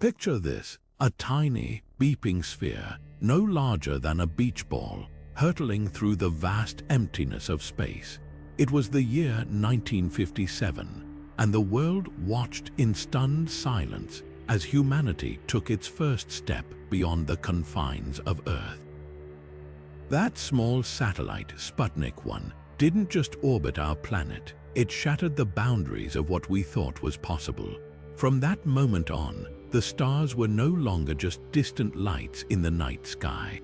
Picture this, a tiny, beeping sphere, no larger than a beach ball, hurtling through the vast emptiness of space. It was the year 1957, and the world watched in stunned silence as humanity took its first step beyond the confines of Earth. That small satellite, Sputnik One, didn't just orbit our planet, it shattered the boundaries of what we thought was possible. From that moment on, the stars were no longer just distant lights in the night sky.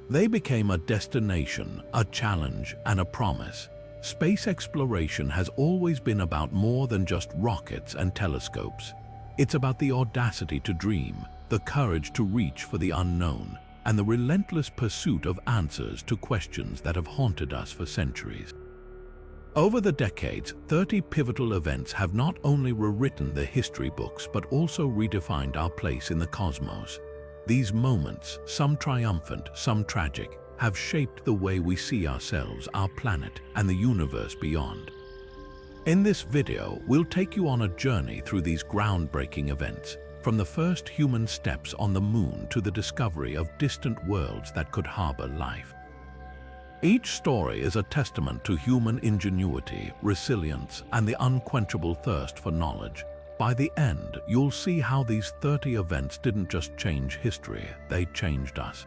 They became a destination, a challenge, and a promise. Space exploration has always been about more than just rockets and telescopes. It's about the audacity to dream, the courage to reach for the unknown, and the relentless pursuit of answers to questions that have haunted us for centuries. Over the decades, 30 pivotal events have not only rewritten the history books but also redefined our place in the cosmos. These moments, some triumphant, some tragic, have shaped the way we see ourselves, our planet, and the universe beyond. In this video, we'll take you on a journey through these groundbreaking events, from the first human steps on the moon to the discovery of distant worlds that could harbor life. Each story is a testament to human ingenuity, resilience, and the unquenchable thirst for knowledge. By the end, you'll see how these 30 events didn't just change history, they changed us.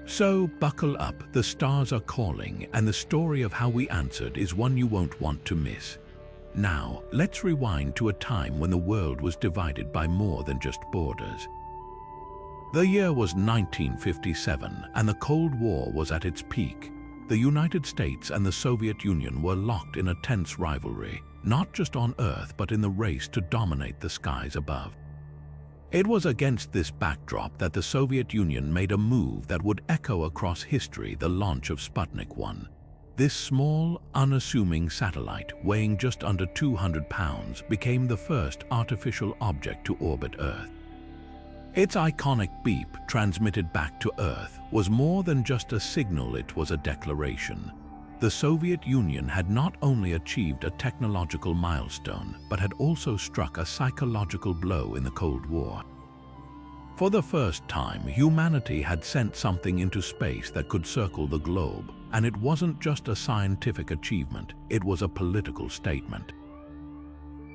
So buckle up, the stars are calling, and the story of how we answered is one you won't want to miss. Now, let's rewind to a time when the world was divided by more than just borders. The year was 1957, and the Cold War was at its peak. The United States and the Soviet Union were locked in a tense rivalry, not just on Earth but in the race to dominate the skies above. It was against this backdrop that the Soviet Union made a move that would echo across history: the launch of Sputnik One. This small, unassuming satellite, weighing just under 200 pounds, became the first artificial object to orbit Earth. Its iconic beep, transmitted back to Earth, was more than just a signal, it was a declaration. The Soviet Union had not only achieved a technological milestone, but had also struck a psychological blow in the Cold War. For the first time, humanity had sent something into space that could circle the globe, and it wasn't just a scientific achievement, it was a political statement.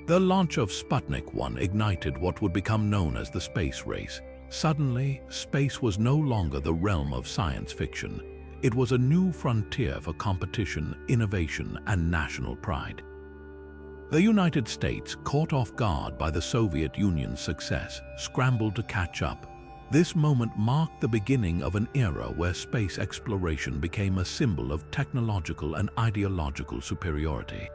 The launch of Sputnik One ignited what would become known as the space race. Suddenly, space was no longer the realm of science fiction. It was a new frontier for competition, innovation, and national pride. The United States, caught off guard by the Soviet Union's success, scrambled to catch up. This moment marked the beginning of an era where space exploration became a symbol of technological and ideological superiority.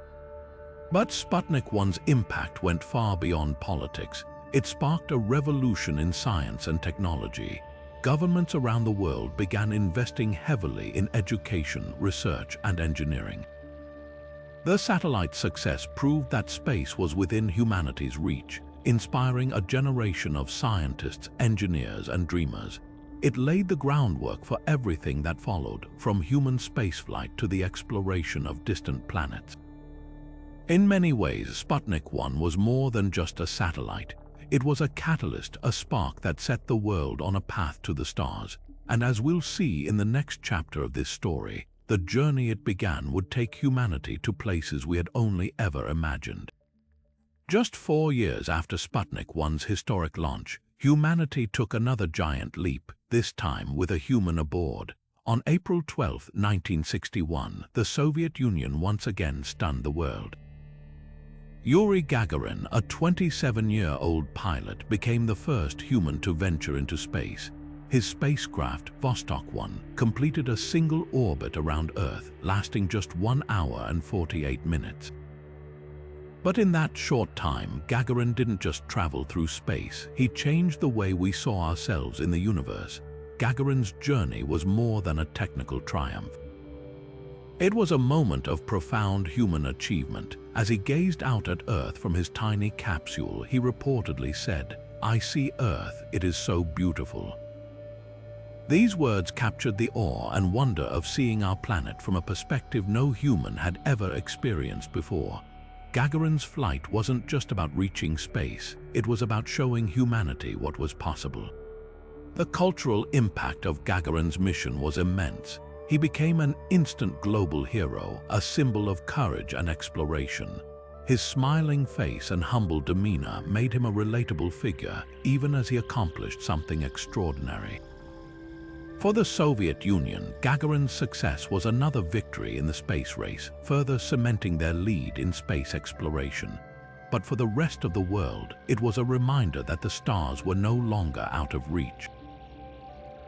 But Sputnik One's impact went far beyond politics. It sparked a revolution in science and technology. Governments around the world began investing heavily in education, research, and engineering. The satellite's success proved that space was within humanity's reach, inspiring a generation of scientists, engineers, and dreamers. It laid the groundwork for everything that followed, from human spaceflight to the exploration of distant planets. In many ways, Sputnik One was more than just a satellite. It was a catalyst, a spark that set the world on a path to the stars. And as we'll see in the next chapter of this story, the journey it began would take humanity to places we had only ever imagined. Just 4 years after Sputnik One's historic launch, humanity took another giant leap, this time with a human aboard. On April 12, 1961, the Soviet Union once again stunned the world. Yuri Gagarin, a 27-year-old pilot, became the first human to venture into space. His spacecraft, Vostok 1, completed a single orbit around Earth, lasting just 1 hour and 48 minutes. But in that short time, Gagarin didn't just travel through space, he changed the way we saw ourselves in the universe. Gagarin's journey was more than a technical triumph. It was a moment of profound human achievement. As he gazed out at Earth from his tiny capsule, he reportedly said, "I see Earth, it is so beautiful." These words captured the awe and wonder of seeing our planet from a perspective no human had ever experienced before. Gagarin's flight wasn't just about reaching space, it was about showing humanity what was possible. The cultural impact of Gagarin's mission was immense. He became an instant global hero, a symbol of courage and exploration. His smiling face and humble demeanor made him a relatable figure, even as he accomplished something extraordinary. For the Soviet Union, Gagarin's success was another victory in the space race, further cementing their lead in space exploration. But for the rest of the world, it was a reminder that the stars were no longer out of reach.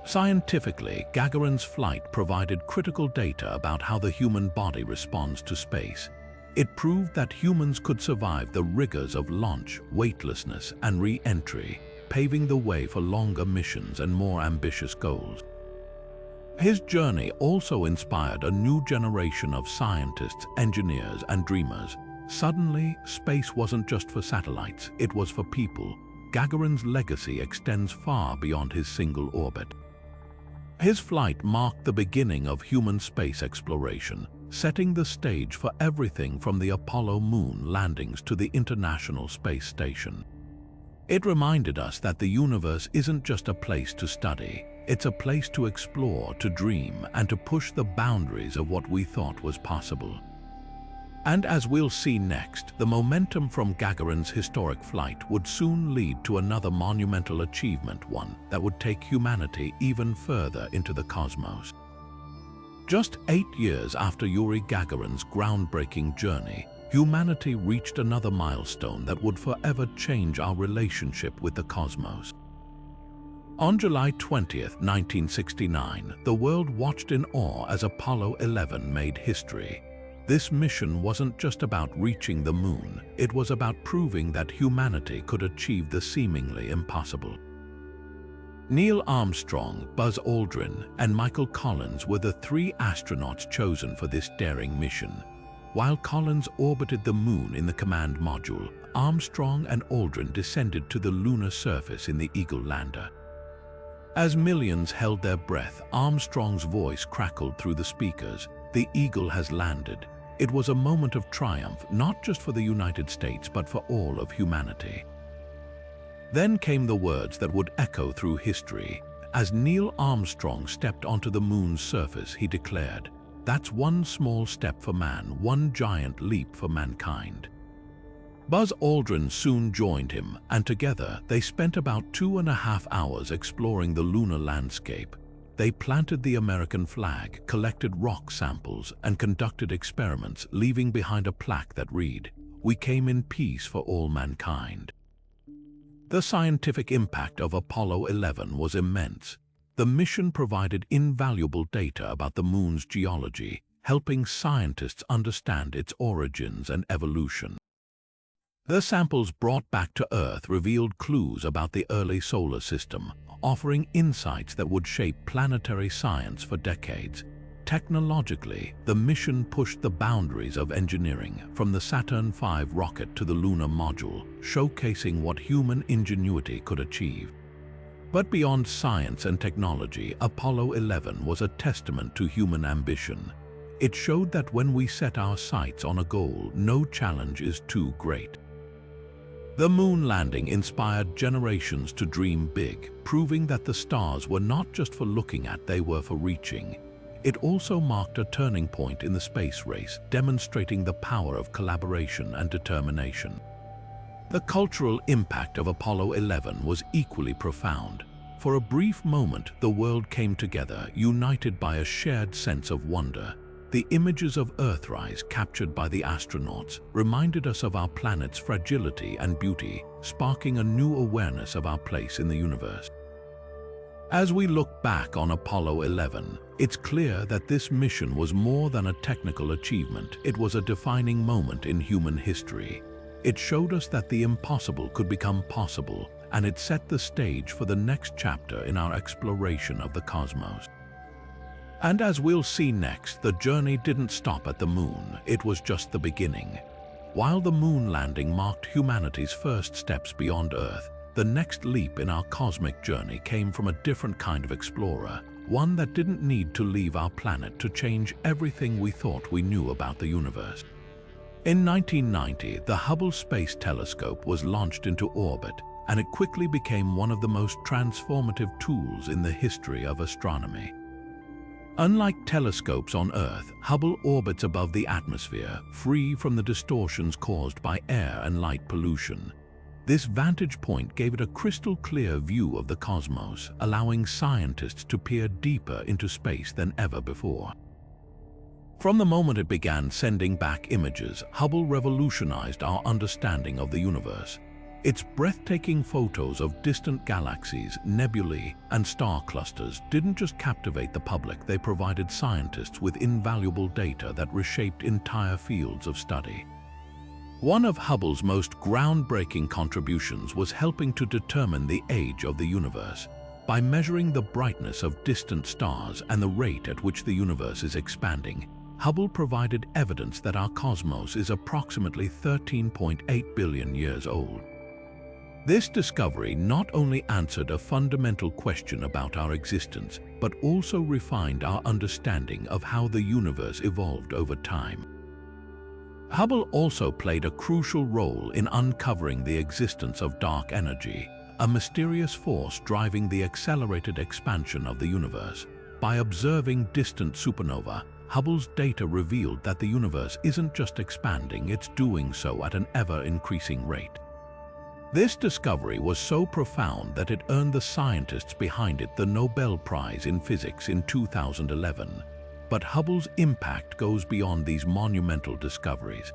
Scientifically, Gagarin's flight provided critical data about how the human body responds to space. It proved that humans could survive the rigors of launch, weightlessness, and re-entry, paving the way for longer missions and more ambitious goals. His journey also inspired a new generation of scientists, engineers, and dreamers. Suddenly, space wasn't just for satellites, it was for people. Gagarin's legacy extends far beyond his single orbit. His flight marked the beginning of human space exploration, setting the stage for everything from the Apollo moon landings to the International Space Station. It reminded us that the universe isn't just a place to study, it's a place to explore, to dream, and to push the boundaries of what we thought was possible. And as we'll see next, the momentum from Gagarin's historic flight would soon lead to another monumental achievement, one that would take humanity even further into the cosmos. Just 8 years after Yuri Gagarin's groundbreaking journey, humanity reached another milestone that would forever change our relationship with the cosmos. On July 20th, 1969, the world watched in awe as Apollo 11 made history. This mission wasn't just about reaching the moon, it was about proving that humanity could achieve the seemingly impossible. Neil Armstrong, Buzz Aldrin, and Michael Collins were the 3 astronauts chosen for this daring mission. While Collins orbited the moon in the command module, Armstrong and Aldrin descended to the lunar surface in the Eagle lander. As millions held their breath, Armstrong's voice crackled through the speakers. "The Eagle has landed." It was a moment of triumph, not just for the United States, but for all of humanity. Then came the words that would echo through history. As Neil Armstrong stepped onto the moon's surface, he declared, "That's one small step for man, one giant leap for mankind." Buzz Aldrin soon joined him, and together they spent about 2.5 hours exploring the lunar landscape. They planted the American flag, collected rock samples, and conducted experiments, leaving behind a plaque that read, "We came in peace for all mankind." The scientific impact of Apollo 11 was immense. The mission provided invaluable data about the moon's geology, helping scientists understand its origins and evolution. The samples brought back to Earth revealed clues about the early solar system, offering insights that would shape planetary science for decades. Technologically, the mission pushed the boundaries of engineering, from the Saturn V rocket to the lunar module, showcasing what human ingenuity could achieve. But beyond science and technology, Apollo 11 was a testament to human ambition. It showed that when we set our sights on a goal, no challenge is too great. The moon landing inspired generations to dream big, proving that the stars were not just for looking at, they were for reaching. It also marked a turning point in the space race, demonstrating the power of collaboration and determination. The cultural impact of Apollo 11 was equally profound. For a brief moment, the world came together, united by a shared sense of wonder. The images of Earthrise captured by the astronauts reminded us of our planet's fragility and beauty, sparking a new awareness of our place in the universe. As we look back on Apollo 11, it's clear that this mission was more than a technical achievement. It was a defining moment in human history. It showed us that the impossible could become possible, and it set the stage for the next chapter in our exploration of the cosmos. And as we'll see next, the journey didn't stop at the moon, it was just the beginning. While the moon landing marked humanity's first steps beyond Earth, the next leap in our cosmic journey came from a different kind of explorer, one that didn't need to leave our planet to change everything we thought we knew about the universe. In 1990, the Hubble Space Telescope was launched into orbit, and it quickly became one of the most transformative tools in the history of astronomy. Unlike telescopes on Earth, Hubble orbits above the atmosphere, free from the distortions caused by air and light pollution. This vantage point gave it a crystal-clear view of the cosmos, allowing scientists to peer deeper into space than ever before. From the moment it began sending back images, Hubble revolutionized our understanding of the universe. Its breathtaking photos of distant galaxies, nebulae, and star clusters didn't just captivate the public, they provided scientists with invaluable data that reshaped entire fields of study. One of Hubble's most groundbreaking contributions was helping to determine the age of the universe. By measuring the brightness of distant stars and the rate at which the universe is expanding, Hubble provided evidence that our cosmos is approximately 13.8 billion years old. This discovery not only answered a fundamental question about our existence, but also refined our understanding of how the universe evolved over time. Hubble also played a crucial role in uncovering the existence of dark energy, a mysterious force driving the accelerated expansion of the universe. By observing distant supernovae, Hubble's data revealed that the universe isn't just expanding, it's doing so at an ever-increasing rate. This discovery was so profound that it earned the scientists behind it the Nobel Prize in Physics in 2011. But Hubble's impact goes beyond these monumental discoveries.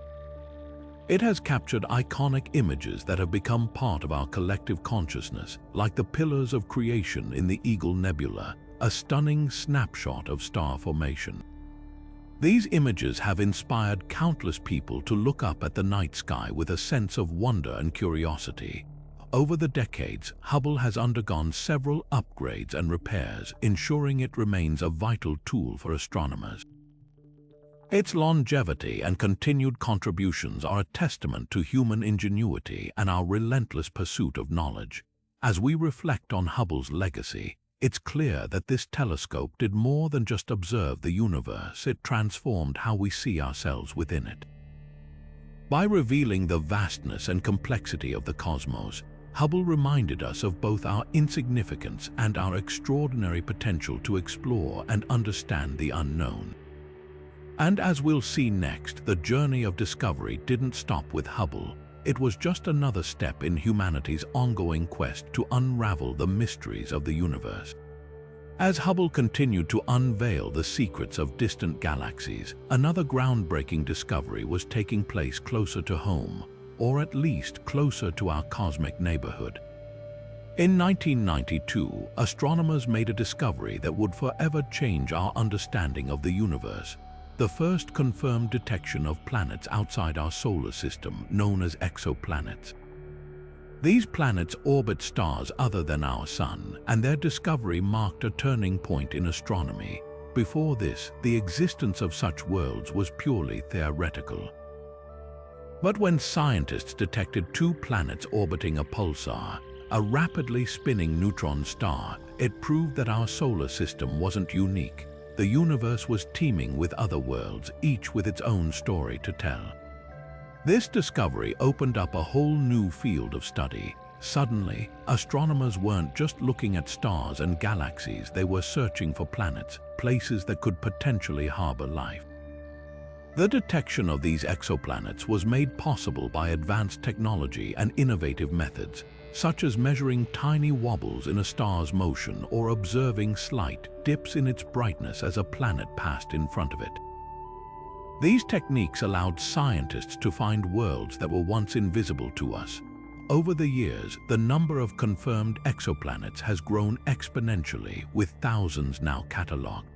It has captured iconic images that have become part of our collective consciousness, like the pillars of creation in the Eagle Nebula, a stunning snapshot of star formation. These images have inspired countless people to look up at the night sky with a sense of wonder and curiosity. Over the decades, Hubble has undergone several upgrades and repairs, ensuring it remains a vital tool for astronomers. Its longevity and continued contributions are a testament to human ingenuity and our relentless pursuit of knowledge. As we reflect on Hubble's legacy, it's clear that this telescope did more than just observe the universe, it transformed how we see ourselves within it. By revealing the vastness and complexity of the cosmos, Hubble reminded us of both our insignificance and our extraordinary potential to explore and understand the unknown. And as we'll see next, the journey of discovery didn't stop with Hubble. It was just another step in humanity's ongoing quest to unravel the mysteries of the universe. As Hubble continued to unveil the secrets of distant galaxies, another groundbreaking discovery was taking place closer to home, or at least closer to our cosmic neighborhood. In 1992, astronomers made a discovery that would forever change our understanding of the universe. The first confirmed detection of planets outside our solar system, known as exoplanets. These planets orbit stars other than our Sun, and their discovery marked a turning point in astronomy. Before this, the existence of such worlds was purely theoretical. But when scientists detected two planets orbiting a pulsar, a rapidly spinning neutron star, it proved that our solar system wasn't unique. The universe was teeming with other worlds, each with its own story to tell. This discovery opened up a whole new field of study. Suddenly, astronomers weren't just looking at stars and galaxies, they were searching for planets, places that could potentially harbor life. The detection of these exoplanets was made possible by advanced technology and innovative methods, such as measuring tiny wobbles in a star's motion or observing slight dips in its brightness as a planet passed in front of it. These techniques allowed scientists to find worlds that were once invisible to us. Over the years, the number of confirmed exoplanets has grown exponentially, with thousands now catalogued.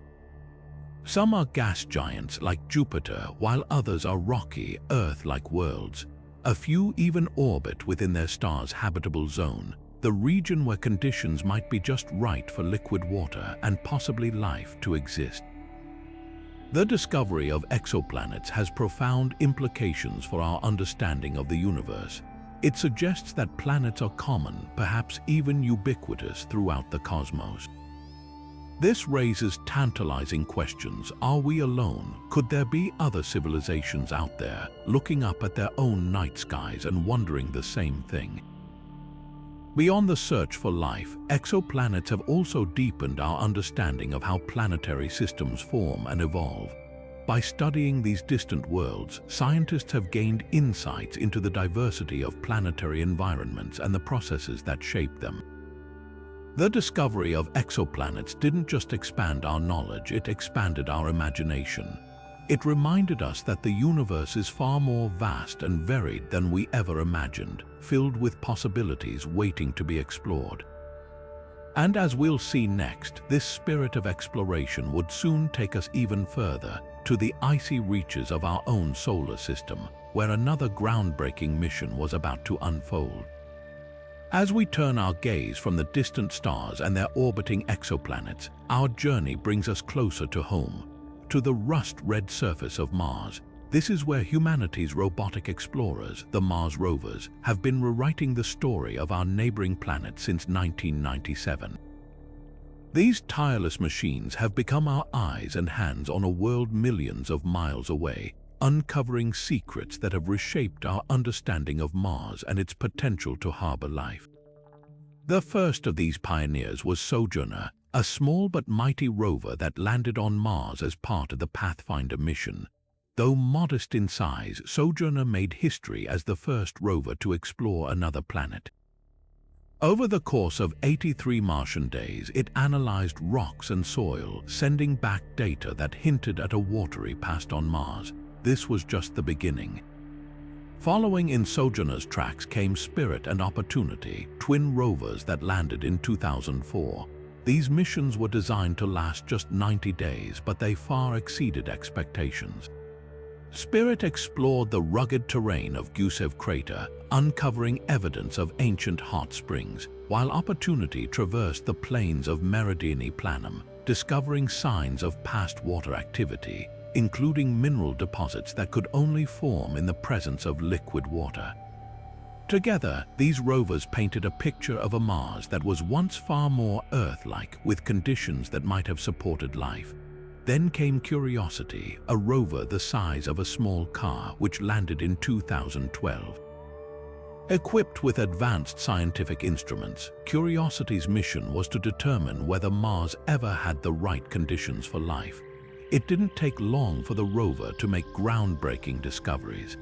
Some are gas giants like Jupiter, while others are rocky, Earth-like worlds. A few even orbit within their star's habitable zone, the region where conditions might be just right for liquid water and possibly life to exist. The discovery of exoplanets has profound implications for our understanding of the universe. It suggests that planets are common, perhaps even ubiquitous throughout the cosmos. This raises tantalizing questions. Are we alone? Could there be other civilizations out there, looking up at their own night skies and wondering the same thing? Beyond the search for life, exoplanets have also deepened our understanding of how planetary systems form and evolve. By studying these distant worlds, scientists have gained insights into the diversity of planetary environments and the processes that shape them. The discovery of exoplanets didn't just expand our knowledge, it expanded our imagination. It reminded us that the universe is far more vast and varied than we ever imagined, filled with possibilities waiting to be explored. And as we'll see next, this spirit of exploration would soon take us even further, to the icy reaches of our own solar system, where another groundbreaking mission was about to unfold. As we turn our gaze from the distant stars and their orbiting exoplanets, our journey brings us closer to home, to the rust-red surface of Mars. This is where humanity's robotic explorers, the Mars rovers, have been rewriting the story of our neighboring planet since 1997. These tireless machines have become our eyes and hands on a world millions of miles away, uncovering secrets that have reshaped our understanding of Mars and its potential to harbor life. The first of these pioneers was Sojourner, a small but mighty rover that landed on Mars as part of the Pathfinder mission. Though modest in size, Sojourner made history as the first rover to explore another planet. Over the course of 83 Martian days, it analyzed rocks and soil, sending back data that hinted at a watery past on Mars. This was just the beginning. Following in Sojourner's tracks came Spirit and Opportunity, twin rovers that landed in 2004. These missions were designed to last just 90 days, but they far exceeded expectations. Spirit explored the rugged terrain of Gusev Crater, uncovering evidence of ancient hot springs, while Opportunity traversed the plains of Meridiani Planum, discovering signs of past water activity, including mineral deposits that could only form in the presence of liquid water. Together, these rovers painted a picture of a Mars that was once far more Earth-like, with conditions that might have supported life. Then came Curiosity, a rover the size of a small car, which landed in 2012. Equipped with advanced scientific instruments, Curiosity's mission was to determine whether Mars ever had the right conditions for life. It didn't take long for the rover to make groundbreaking discoveries.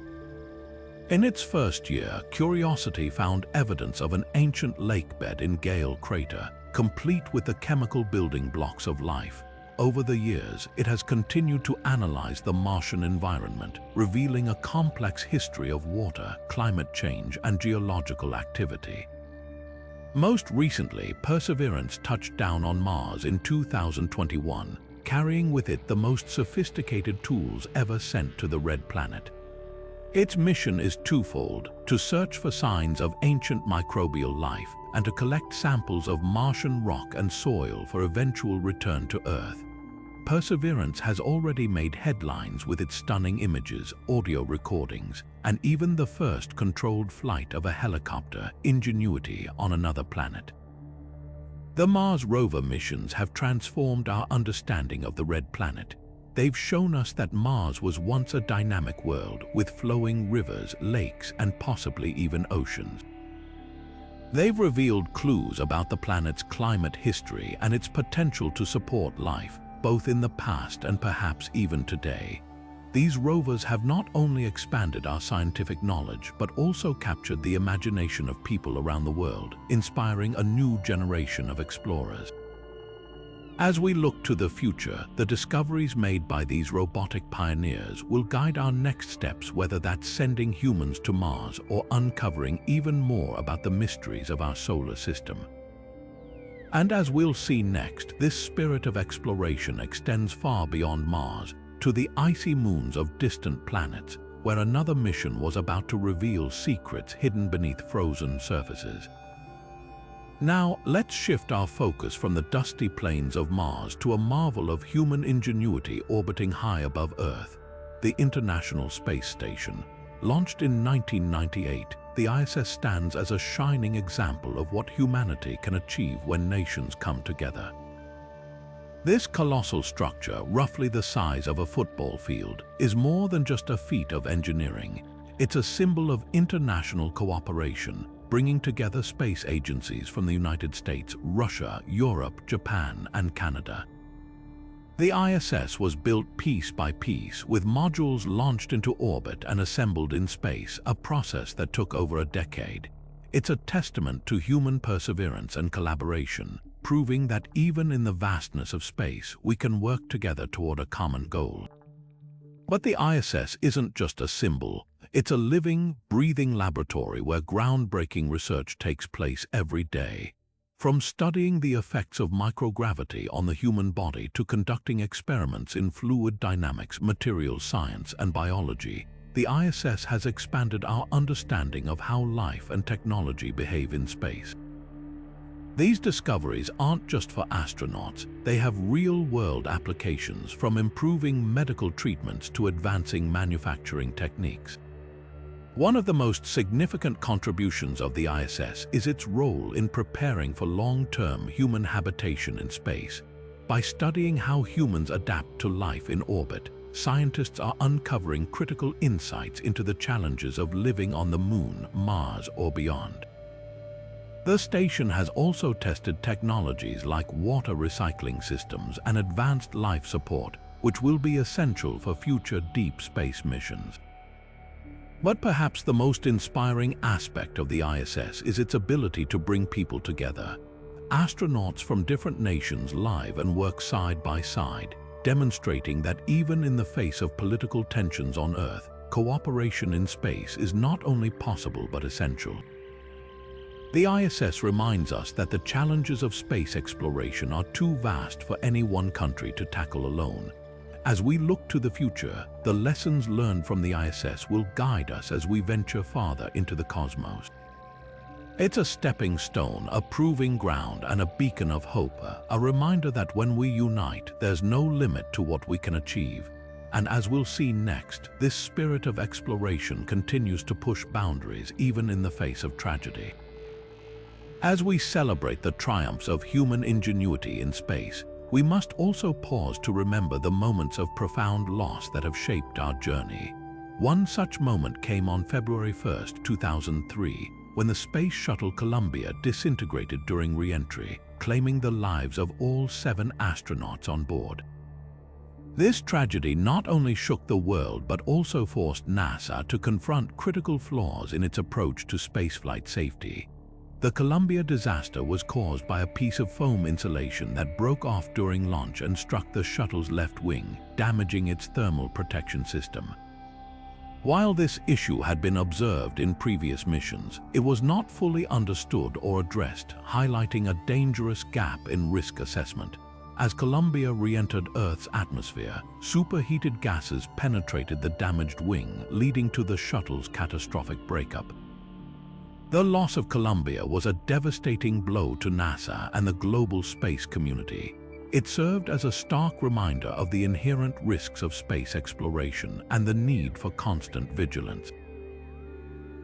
In its first year, Curiosity found evidence of an ancient lakebed in Gale Crater, complete with the chemical building blocks of life. Over the years, it has continued to analyze the Martian environment, revealing a complex history of water, climate change, and geological activity. Most recently, Perseverance touched down on Mars in 2021, carrying with it the most sophisticated tools ever sent to the Red Planet. Its mission is twofold: to search for signs of ancient microbial life and to collect samples of Martian rock and soil for eventual return to Earth. Perseverance has already made headlines with its stunning images, audio recordings, and even the first controlled flight of a helicopter, Ingenuity, on another planet. The Mars rover missions have transformed our understanding of the Red Planet. They've shown us that Mars was once a dynamic world with flowing rivers, lakes, and possibly even oceans. They've revealed clues about the planet's climate history and its potential to support life, both in the past and perhaps even today. These rovers have not only expanded our scientific knowledge, but also captured the imagination of people around the world, inspiring a new generation of explorers. As we look to the future, the discoveries made by these robotic pioneers will guide our next steps, whether that's sending humans to Mars or uncovering even more about the mysteries of our solar system. And as we'll see next, this spirit of exploration extends far beyond Mars, to the icy moons of distant planets, where another mission was about to reveal secrets hidden beneath frozen surfaces. Now, let's shift our focus from the dusty plains of Mars to a marvel of human ingenuity orbiting high above Earth, the International Space Station. Launched in 1998, the ISS stands as a shining example of what humanity can achieve when nations come together. This colossal structure, roughly the size of a football field, is more than just a feat of engineering. It's a symbol of international cooperation, bringing together space agencies from the United States, Russia, Europe, Japan, and Canada. The ISS was built piece by piece, with modules launched into orbit and assembled in space, a process that took over a decade. It's a testament to human perseverance and collaboration, proving that even in the vastness of space, we can work together toward a common goal. But the ISS isn't just a symbol. It's a living, breathing laboratory where groundbreaking research takes place every day. From studying the effects of microgravity on the human body to conducting experiments in fluid dynamics, materials science, and biology, the ISS has expanded our understanding of how life and technology behave in space. These discoveries aren't just for astronauts, they have real-world applications, from improving medical treatments to advancing manufacturing techniques. One of the most significant contributions of the ISS is its role in preparing for long-term human habitation in space. By studying how humans adapt to life in orbit, scientists are uncovering critical insights into the challenges of living on the Moon, Mars, or beyond. The station has also tested technologies like water recycling systems and advanced life support, which will be essential for future deep space missions. But perhaps the most inspiring aspect of the ISS is its ability to bring people together. Astronauts from different nations live and work side by side, demonstrating that even in the face of political tensions on Earth, cooperation in space is not only possible but essential. The ISS reminds us that the challenges of space exploration are too vast for any one country to tackle alone. As we look to the future, the lessons learned from the ISS will guide us as we venture farther into the cosmos. It's a stepping stone, a proving ground, and a beacon of hope, a reminder that when we unite, there's no limit to what we can achieve. And as we'll see next, this spirit of exploration continues to push boundaries even in the face of tragedy. As we celebrate the triumphs of human ingenuity in space, we must also pause to remember the moments of profound loss that have shaped our journey. One such moment came on February 1, 2003, when the Space Shuttle Columbia disintegrated during re-entry, claiming the lives of all 7 astronauts on board. This tragedy not only shook the world but also forced NASA to confront critical flaws in its approach to spaceflight safety. The Columbia disaster was caused by a piece of foam insulation that broke off during launch and struck the shuttle's left wing, damaging its thermal protection system. While this issue had been observed in previous missions, it was not fully understood or addressed, highlighting a dangerous gap in risk assessment. As Columbia re-entered Earth's atmosphere, superheated gases penetrated the damaged wing, leading to the shuttle's catastrophic breakup. The loss of Columbia was a devastating blow to NASA and the global space community. It served as a stark reminder of the inherent risks of space exploration and the need for constant vigilance.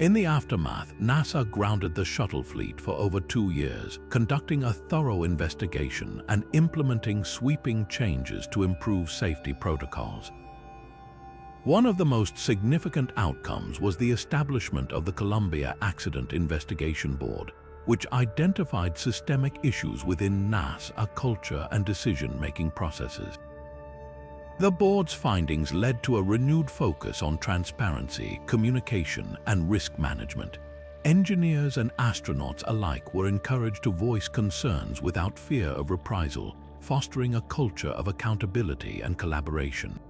In the aftermath, NASA grounded the shuttle fleet for over 2 years, conducting a thorough investigation and implementing sweeping changes to improve safety protocols. One of the most significant outcomes was the establishment of the Columbia Accident Investigation Board, which identified systemic issues within NASA culture and decision-making processes. The board's findings led to a renewed focus on transparency, communication, and risk management. Engineers and astronauts alike were encouraged to voice concerns without fear of reprisal, fostering a culture of accountability and collaboration.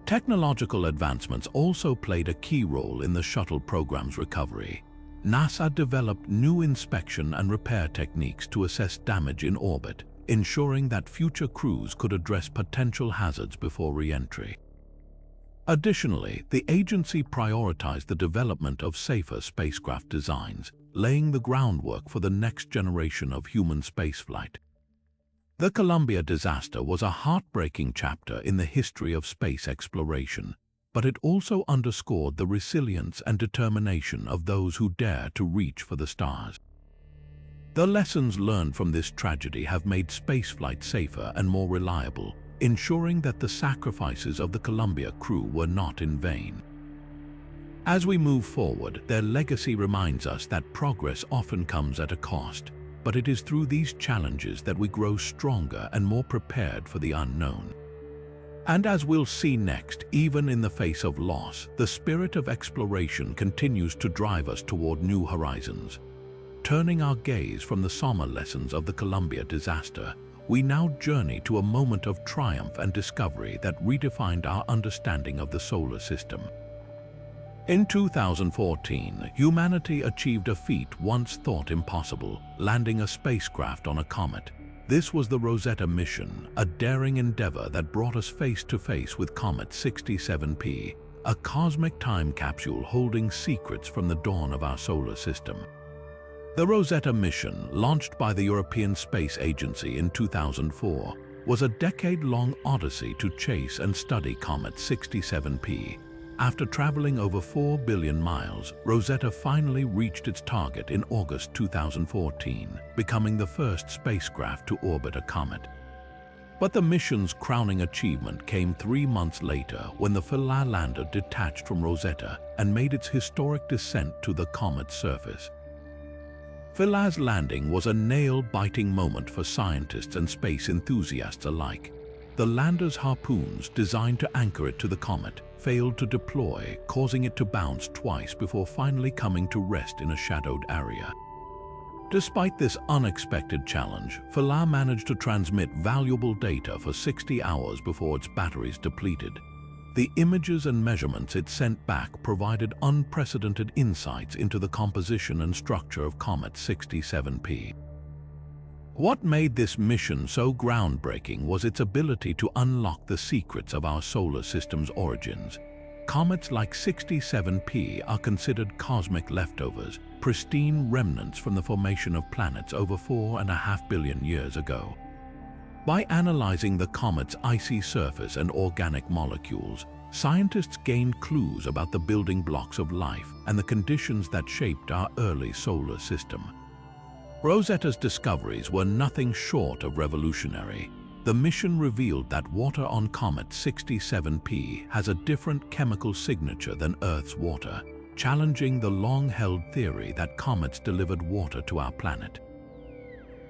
Technological advancements also played a key role in the shuttle program's recovery. NASA developed new inspection and repair techniques to assess damage in orbit, ensuring that future crews could address potential hazards before re-entry. Additionally, the agency prioritized the development of safer spacecraft designs, laying the groundwork for the next generation of human spaceflight. The Columbia disaster was a heartbreaking chapter in the history of space exploration, but it also underscored the resilience and determination of those who dare to reach for the stars. The lessons learned from this tragedy have made spaceflight safer and more reliable, ensuring that the sacrifices of the Columbia crew were not in vain. As we move forward, their legacy reminds us that progress often comes at a cost, but it is through these challenges that we grow stronger and more prepared for the unknown. And as we'll see next, even in the face of loss, the spirit of exploration continues to drive us toward new horizons. Turning our gaze from the somber lessons of the Columbia disaster, we now journey to a moment of triumph and discovery that redefined our understanding of the solar system. In 2014, humanity achieved a feat once thought impossible, landing a spacecraft on a comet. This was the Rosetta mission, a daring endeavor that brought us face to face with Comet 67P, a cosmic time capsule holding secrets from the dawn of our solar system. The Rosetta mission, launched by the European Space Agency in 2004, was a decade-long odyssey to chase and study Comet 67P. After traveling over 4 billion miles, Rosetta finally reached its target in August 2014, becoming the first spacecraft to orbit a comet. But the mission's crowning achievement came 3 months later when the Philae lander detached from Rosetta and made its historic descent to the comet's surface. Philae's landing was a nail-biting moment for scientists and space enthusiasts alike. The lander's harpoons, designed to anchor it to the comet, failed to deploy, causing it to bounce twice before finally coming to rest in a shadowed area. Despite this unexpected challenge, Philae managed to transmit valuable data for 60 hours before its batteries depleted. The images and measurements it sent back provided unprecedented insights into the composition and structure of Comet 67P. What made this mission so groundbreaking was its ability to unlock the secrets of our solar system's origins. Comets like 67P are considered cosmic leftovers, pristine remnants from the formation of planets over 4.5 billion years ago. By analyzing the comet's icy surface and organic molecules, scientists gained clues about the building blocks of life and the conditions that shaped our early solar system. Rosetta's discoveries were nothing short of revolutionary. The mission revealed that water on Comet 67P has a different chemical signature than Earth's water, challenging the long-held theory that comets delivered water to our planet.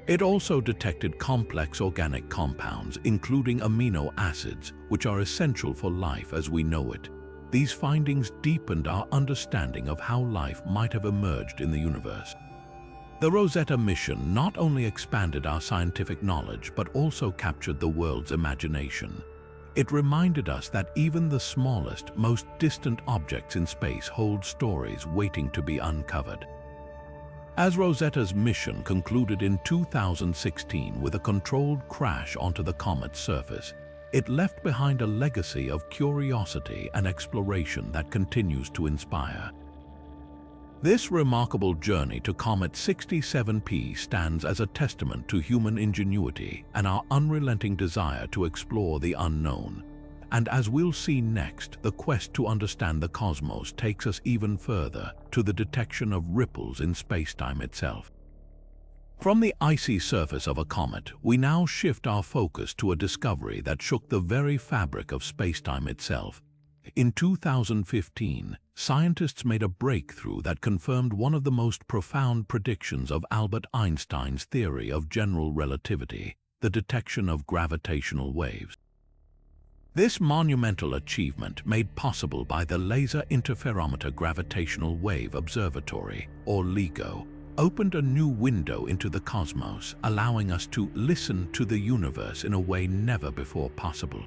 It also detected complex organic compounds, including amino acids, which are essential for life as we know it. These findings deepened our understanding of how life might have emerged in the universe. The Rosetta mission not only expanded our scientific knowledge, but also captured the world's imagination. It reminded us that even the smallest, most distant objects in space hold stories waiting to be uncovered. As Rosetta's mission concluded in 2016 with a controlled crash onto the comet's surface, it left behind a legacy of curiosity and exploration that continues to inspire. This remarkable journey to Comet 67P stands as a testament to human ingenuity and our unrelenting desire to explore the unknown. And as we'll see next, the quest to understand the cosmos takes us even further, to the detection of ripples in spacetime itself. From the icy surface of a comet, we now shift our focus to a discovery that shook the very fabric of spacetime itself. In 2015, scientists made a breakthrough that confirmed one of the most profound predictions of Albert Einstein's theory of general relativity, the detection of gravitational waves. This monumental achievement, made possible by the Laser Interferometer Gravitational Wave Observatory, or LIGO, opened a new window into the cosmos, allowing us to listen to the universe in a way never before possible.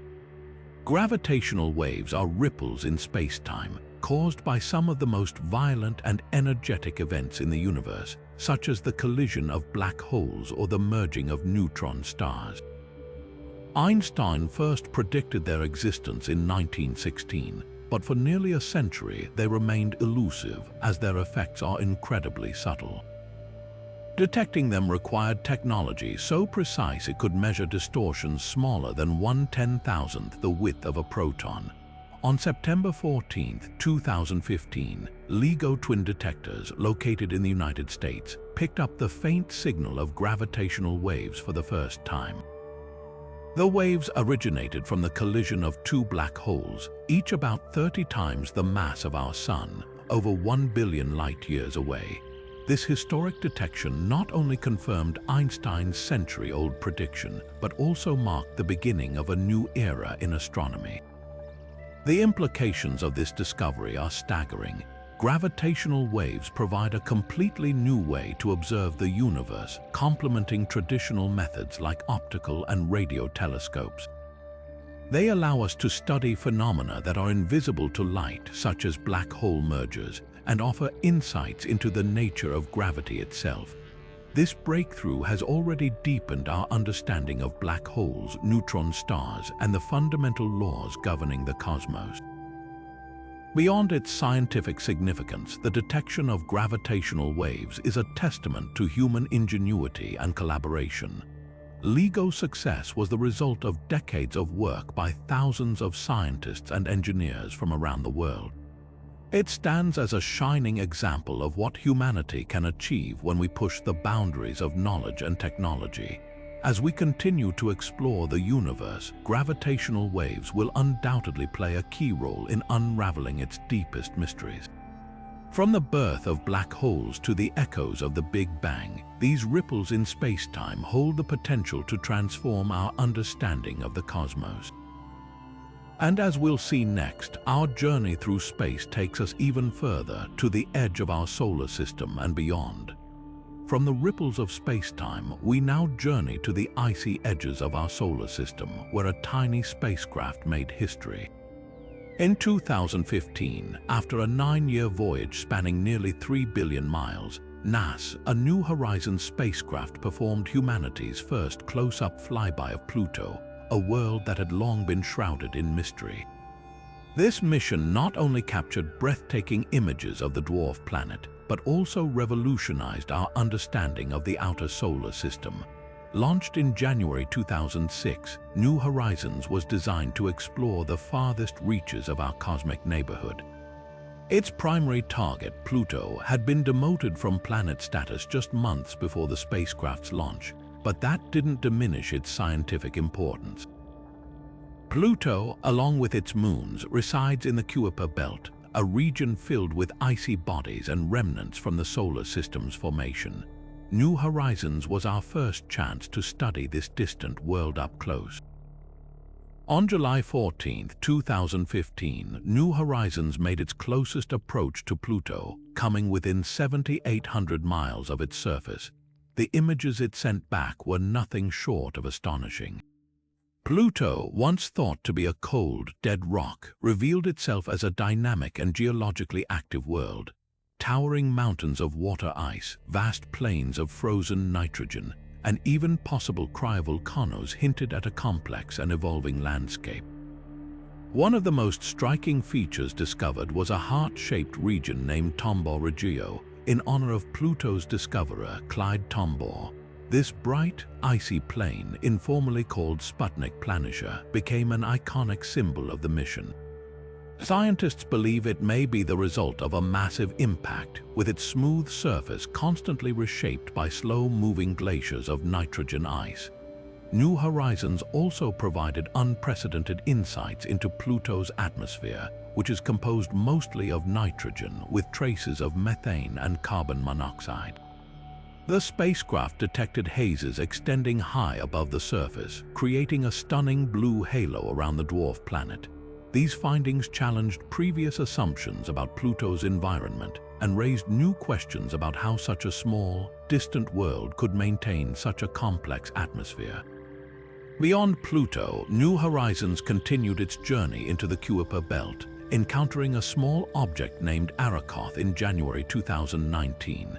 Gravitational waves are ripples in space-time, caused by some of the most violent and energetic events in the universe, such as the collision of black holes or the merging of neutron stars. Einstein first predicted their existence in 1916, but for nearly a century they remained elusive as their effects are incredibly subtle. Detecting them required technology so precise it could measure distortions smaller than 1/10,000th the width of a proton, On September 14, 2015, LIGO twin detectors located in the United States picked up the faint signal of gravitational waves for the first time. The waves originated from the collision of two black holes, each about 30 times the mass of our Sun, over 1 billion light-years away. This historic detection not only confirmed Einstein's century-old prediction, but also marked the beginning of a new era in astronomy. The implications of this discovery are staggering. Gravitational waves provide a completely new way to observe the universe, complementing traditional methods like optical and radio telescopes. They allow us to study phenomena that are invisible to light, such as black hole mergers, and offer insights into the nature of gravity itself. This breakthrough has already deepened our understanding of black holes, neutron stars, and the fundamental laws governing the cosmos. Beyond its scientific significance, the detection of gravitational waves is a testament to human ingenuity and collaboration. LIGO's success was the result of decades of work by thousands of scientists and engineers from around the world. It stands as a shining example of what humanity can achieve when we push the boundaries of knowledge and technology. As we continue to explore the universe, gravitational waves will undoubtedly play a key role in unraveling its deepest mysteries. From the birth of black holes to the echoes of the Big Bang, these ripples in space-time hold the potential to transform our understanding of the cosmos. And as we'll see next, our journey through space takes us even further to the edge of our solar system and beyond. From the ripples of space-time, we now journey to the icy edges of our solar system, where a tiny spacecraft made history. In 2015, after a 9-year voyage spanning nearly 3 billion miles, NASA, a New Horizons spacecraft, performed humanity's first close-up flyby of Pluto, a world that had long been shrouded in mystery. This mission not only captured breathtaking images of the dwarf planet, but also revolutionized our understanding of the outer solar system. Launched in January 2006, New Horizons was designed to explore the farthest reaches of our cosmic neighborhood. Its primary target, Pluto, had been demoted from planet status just months before the spacecraft's launch, but that didn't diminish its scientific importance. Pluto, along with its moons, resides in the Kuiper Belt, a region filled with icy bodies and remnants from the solar system's formation. New Horizons was our first chance to study this distant world up close. On July 14, 2015, New Horizons made its closest approach to Pluto, coming within 7,800 miles of its surface. The images it sent back were nothing short of astonishing. Pluto, once thought to be a cold, dead rock, revealed itself as a dynamic and geologically active world. Towering mountains of water ice, vast plains of frozen nitrogen, and even possible cryovolcanoes hinted at a complex and evolving landscape. One of the most striking features discovered was a heart-shaped region named Tombaugh Regio, in honor of Pluto's discoverer, Clyde Tombaugh. This bright, icy plain, informally called Sputnik Planitia, became an iconic symbol of the mission. Scientists believe it may be the result of a massive impact, with its smooth surface constantly reshaped by slow-moving glaciers of nitrogen ice. New Horizons also provided unprecedented insights into Pluto's atmosphere, which is composed mostly of nitrogen with traces of methane and carbon monoxide. The spacecraft detected hazes extending high above the surface, creating a stunning blue halo around the dwarf planet. These findings challenged previous assumptions about Pluto's environment and raised new questions about how such a small, distant world could maintain such a complex atmosphere. Beyond Pluto, New Horizons continued its journey into the Kuiper Belt, encountering a small object named Arakoth in January 2019.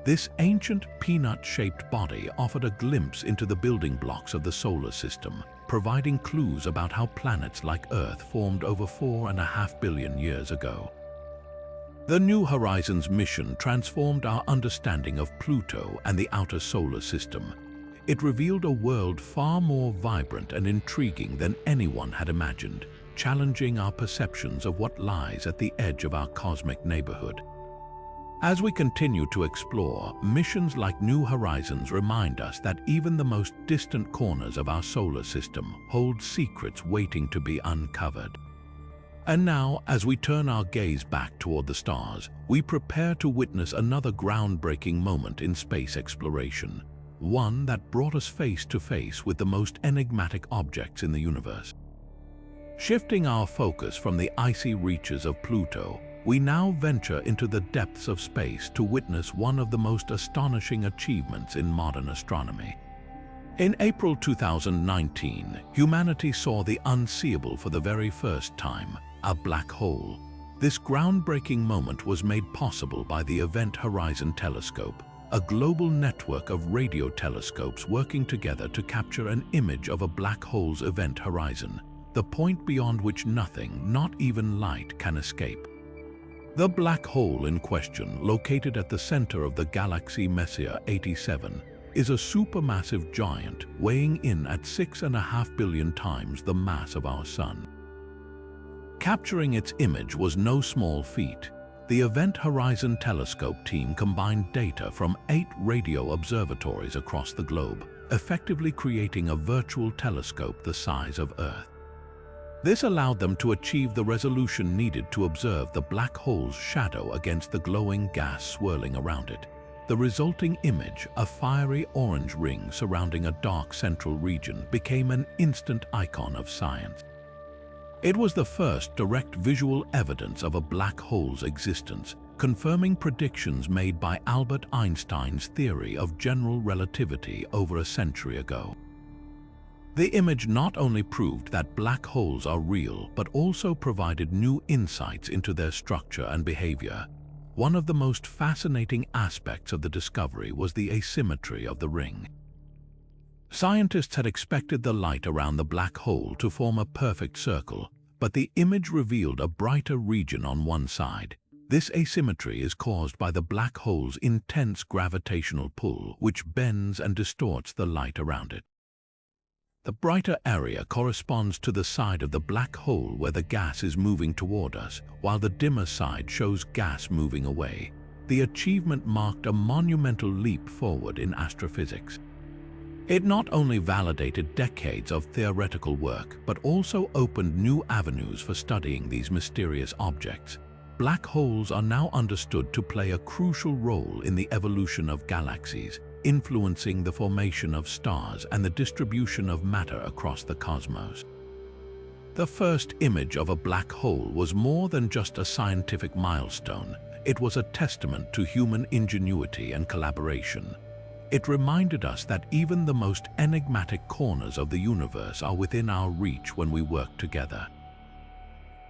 This ancient peanut-shaped body offered a glimpse into the building blocks of the solar system, providing clues about how planets like Earth formed over 4.5 billion years ago. The New Horizons mission transformed our understanding of Pluto and the outer solar system. It revealed a world far more vibrant and intriguing than anyone had imagined. challenging our perceptions of what lies at the edge of our cosmic neighborhood. As we continue to explore, missions like New Horizons remind us that even the most distant corners of our solar system hold secrets waiting to be uncovered. And now, as we turn our gaze back toward the stars, we prepare to witness another groundbreaking moment in space exploration, one that brought us face to face with the most enigmatic objects in the universe. Shifting our focus from the icy reaches of Pluto, we now venture into the depths of space to witness one of the most astonishing achievements in modern astronomy. In April 2019, humanity saw the unseeable for the very first time, a black hole. This groundbreaking moment was made possible by the Event Horizon Telescope, a global network of radio telescopes working together to capture an image of a black hole's event horizon, the point beyond which nothing, not even light, can escape. The black hole in question, located at the center of the galaxy Messier 87, is a supermassive giant weighing in at 6.5 billion times the mass of our Sun. Capturing its image was no small feat. The Event Horizon Telescope team combined data from 8 radio observatories across the globe, effectively creating a virtual telescope the size of Earth. This allowed them to achieve the resolution needed to observe the black hole's shadow against the glowing gas swirling around it. The resulting image, a fiery orange ring surrounding a dark central region, became an instant icon of science. It was the first direct visual evidence of a black hole's existence, confirming predictions made by Albert Einstein's theory of general relativity over a century ago. The image not only proved that black holes are real, but also provided new insights into their structure and behavior. One of the most fascinating aspects of the discovery was the asymmetry of the ring. Scientists had expected the light around the black hole to form a perfect circle, but the image revealed a brighter region on one side. This asymmetry is caused by the black hole's intense gravitational pull, which bends and distorts the light around it. The brighter area corresponds to the side of the black hole where the gas is moving toward us, while the dimmer side shows gas moving away. The achievement marked a monumental leap forward in astrophysics. It not only validated decades of theoretical work, but also opened new avenues for studying these mysterious objects. Black holes are now understood to play a crucial role in the evolution of galaxies, influencing the formation of stars and the distribution of matter across the cosmos. The first image of a black hole was more than just a scientific milestone. It was a testament to human ingenuity and collaboration. It reminded us that even the most enigmatic corners of the universe are within our reach when we work together.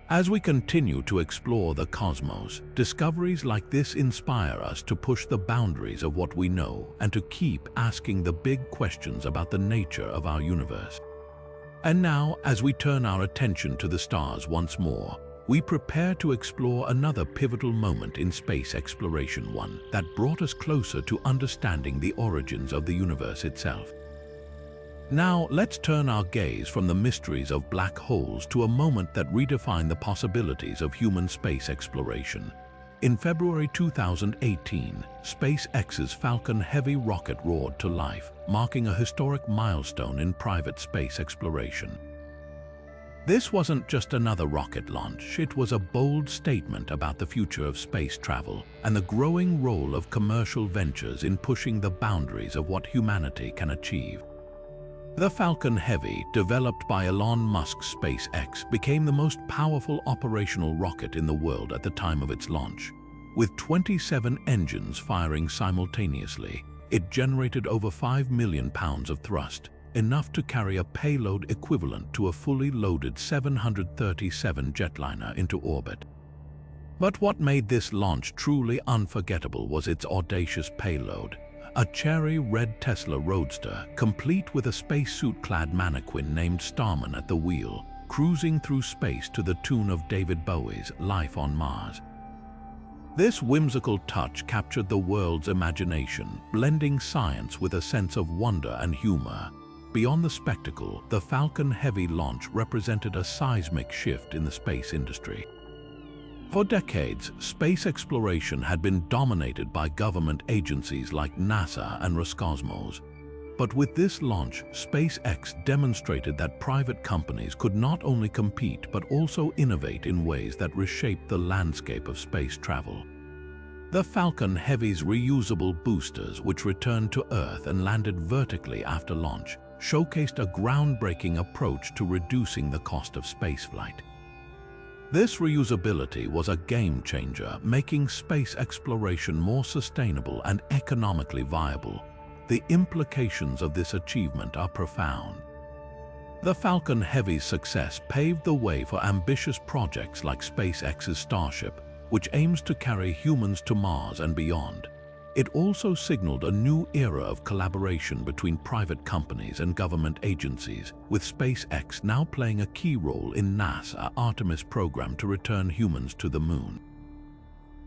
As we continue to explore the cosmos, discoveries like this inspire us to push the boundaries of what we know and to keep asking the big questions about the nature of our universe. And now, as we turn our attention to the stars once more, we prepare to explore another pivotal moment in space exploration, one that brought us closer to understanding the origins of the universe itself. Now, let's turn our gaze from the mysteries of black holes to a moment that redefined the possibilities of human space exploration. In February 2018, SpaceX's Falcon Heavy rocket roared to life, marking a historic milestone in private space exploration. This wasn't just another rocket launch, it was a bold statement about the future of space travel and the growing role of commercial ventures in pushing the boundaries of what humanity can achieve. The Falcon Heavy, developed by Elon Musk's SpaceX, became the most powerful operational rocket in the world at the time of its launch. With 27 engines firing simultaneously, it generated over 5 million pounds of thrust, enough to carry a payload equivalent to a fully loaded 737 jetliner into orbit. But what made this launch truly unforgettable was its audacious payload. A cherry red Tesla Roadster, complete with a spacesuit-clad mannequin named Starman at the wheel, cruising through space to the tune of David Bowie's Life on Mars. This whimsical touch captured the world's imagination, blending science with a sense of wonder and humor. beyond the spectacle, the Falcon Heavy launch represented a seismic shift in the space industry. For decades, space exploration had been dominated by government agencies like NASA and Roscosmos. But with this launch, SpaceX demonstrated that private companies could not only compete but also innovate in ways that reshaped the landscape of space travel. The Falcon Heavy's reusable boosters, which returned to Earth and landed vertically after launch, showcased a groundbreaking approach to reducing the cost of spaceflight. This reusability was a game-changer, making space exploration more sustainable and economically viable. The implications of this achievement are profound. The Falcon Heavy's success paved the way for ambitious projects like SpaceX's Starship, which aims to carry humans to Mars and beyond. It also signaled a new era of collaboration between private companies and government agencies, with SpaceX now playing a key role in NASA's Artemis program to return humans to the Moon.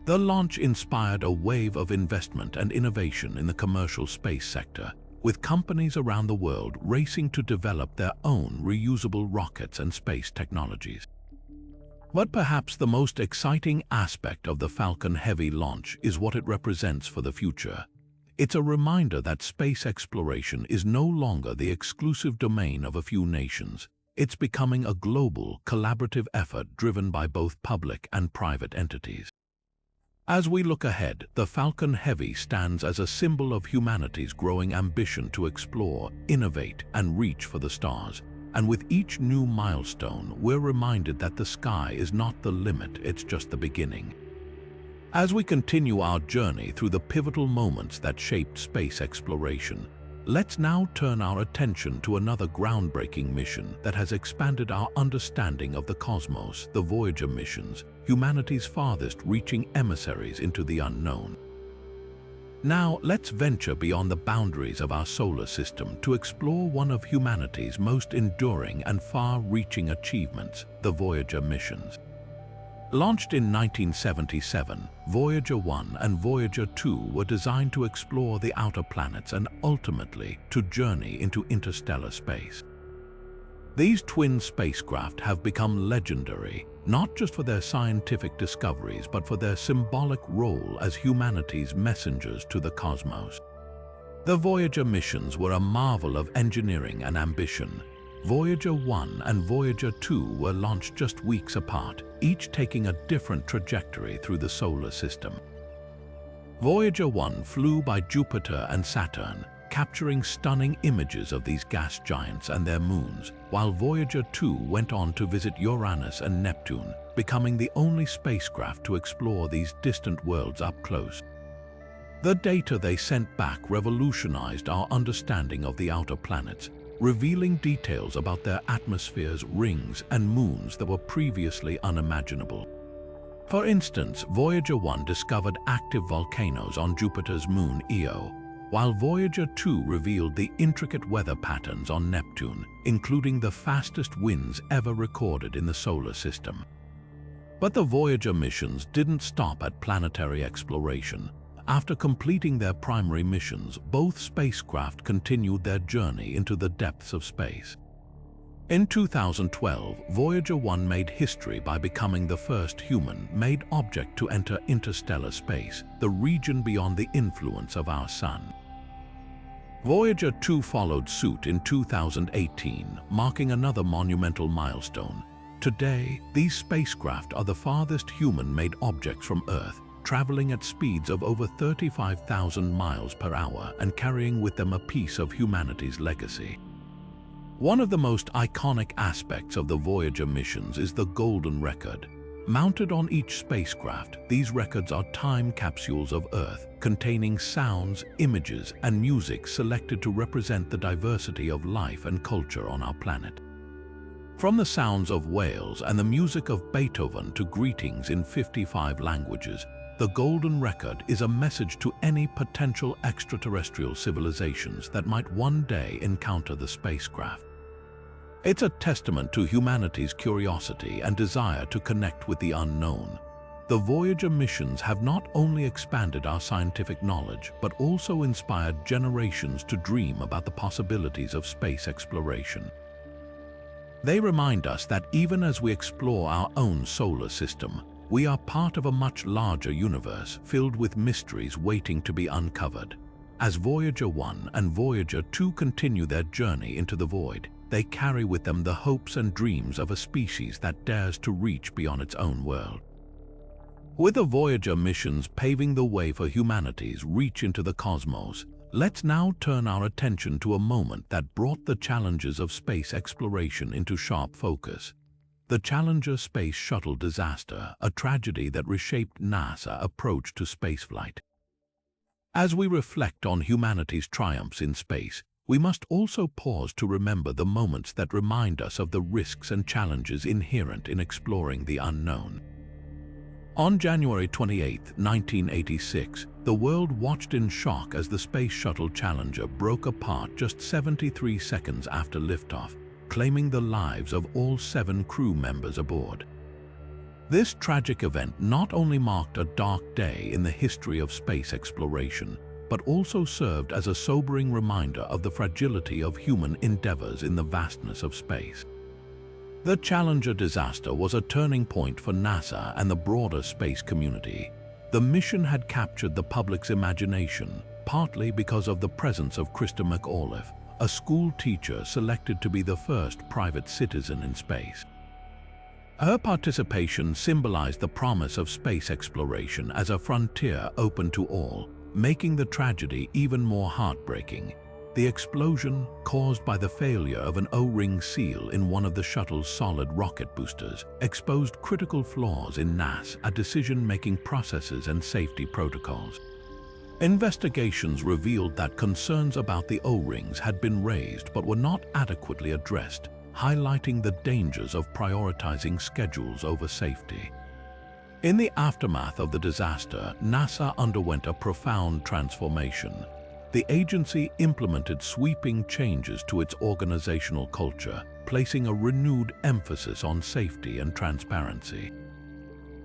The launch inspired a wave of investment and innovation in the commercial space sector, with companies around the world racing to develop their own reusable rockets and space technologies. But perhaps the most exciting aspect of the Falcon Heavy launch is what it represents for the future. It's a reminder that space exploration is no longer the exclusive domain of a few nations. It's becoming a global, collaborative effort driven by both public and private entities. As we look ahead, the Falcon Heavy stands as a symbol of humanity's growing ambition to explore, innovate, and reach for the stars. And with each new milestone, we're reminded that the sky is not the limit, it's just the beginning. As we continue our journey through the pivotal moments that shaped space exploration, let's now turn our attention to another groundbreaking mission that has expanded our understanding of the cosmos, the Voyager missions, humanity's farthest-reaching emissaries into the unknown. Now, let's venture beyond the boundaries of our solar system to explore one of humanity's most enduring and far-reaching achievements, the Voyager missions. Launched in 1977, Voyager 1 and Voyager 2 were designed to explore the outer planets and ultimately to journey into interstellar space. These twin spacecraft have become legendary, not just for their scientific discoveries but for their symbolic role as humanity's messengers to the cosmos. The Voyager missions were a marvel of engineering and ambition. Voyager 1 and Voyager 2 were launched just weeks apart, each taking a different trajectory through the solar system. Voyager 1 flew by Jupiter and Saturn, capturing stunning images of these gas giants and their moons, while Voyager 2 went on to visit Uranus and Neptune, becoming the only spacecraft to explore these distant worlds up close. The data they sent back revolutionized our understanding of the outer planets, revealing details about their atmospheres, rings, and moons that were previously unimaginable. For instance, Voyager 1 discovered active volcanoes on Jupiter's moon Io, while Voyager 2 revealed the intricate weather patterns on Neptune, including the fastest winds ever recorded in the solar system. But the Voyager missions didn't stop at planetary exploration. After completing their primary missions, both spacecraft continued their journey into the depths of space. In 2012, Voyager 1 made history by becoming the first human-made object to enter interstellar space, the region beyond the influence of our Sun. Voyager 2 followed suit in 2018, marking another monumental milestone. Today, these spacecraft are the farthest human-made objects from Earth, traveling at speeds of over 35,000 miles per hour and carrying with them a piece of humanity's legacy. One of the most iconic aspects of the Voyager missions is the Golden Record. Mounted on each spacecraft, these records are time capsules of Earth, containing sounds, images, and music selected to represent the diversity of life and culture on our planet. From the sounds of whales and the music of Beethoven to greetings in 55 languages, the Golden Record is a message to any potential extraterrestrial civilizations that might one day encounter the spacecraft. It's a testament to humanity's curiosity and desire to connect with the unknown. The Voyager missions have not only expanded our scientific knowledge, but also inspired generations to dream about the possibilities of space exploration. They remind us that even as we explore our own solar system, we are part of a much larger universe filled with mysteries waiting to be uncovered. As Voyager 1 and Voyager 2 continue their journey into the void, they carry with them the hopes and dreams of a species that dares to reach beyond its own world. With the Voyager missions paving the way for humanity's reach into the cosmos, let's now turn our attention to a moment that brought the challenges of space exploration into sharp focus. The Challenger space shuttle disaster, a tragedy that reshaped NASA's approach to spaceflight. As we reflect on humanity's triumphs in space, we must also pause to remember the moments that remind us of the risks and challenges inherent in exploring the unknown. On January 28, 1986, the world watched in shock as the Space Shuttle Challenger broke apart just 73 seconds after liftoff, claiming the lives of all 7 crew members aboard. This tragic event not only marked a dark day in the history of space exploration, but also served as a sobering reminder of the fragility of human endeavors in the vastness of space. The Challenger disaster was a turning point for NASA and the broader space community. The mission had captured the public's imagination, partly because of the presence of Krista McAuliffe, a school teacher selected to be the first private citizen in space. Her participation symbolized the promise of space exploration as a frontier open to all, making the tragedy even more heartbreaking. The explosion, caused by the failure of an O-ring seal in one of the shuttle's solid rocket boosters, exposed critical flaws in NASA's decision-making processes and safety protocols. Investigations revealed that concerns about the O-rings had been raised but were not adequately addressed, highlighting the dangers of prioritizing schedules over safety. In the aftermath of the disaster, NASA underwent a profound transformation. The agency implemented sweeping changes to its organizational culture, placing a renewed emphasis on safety and transparency.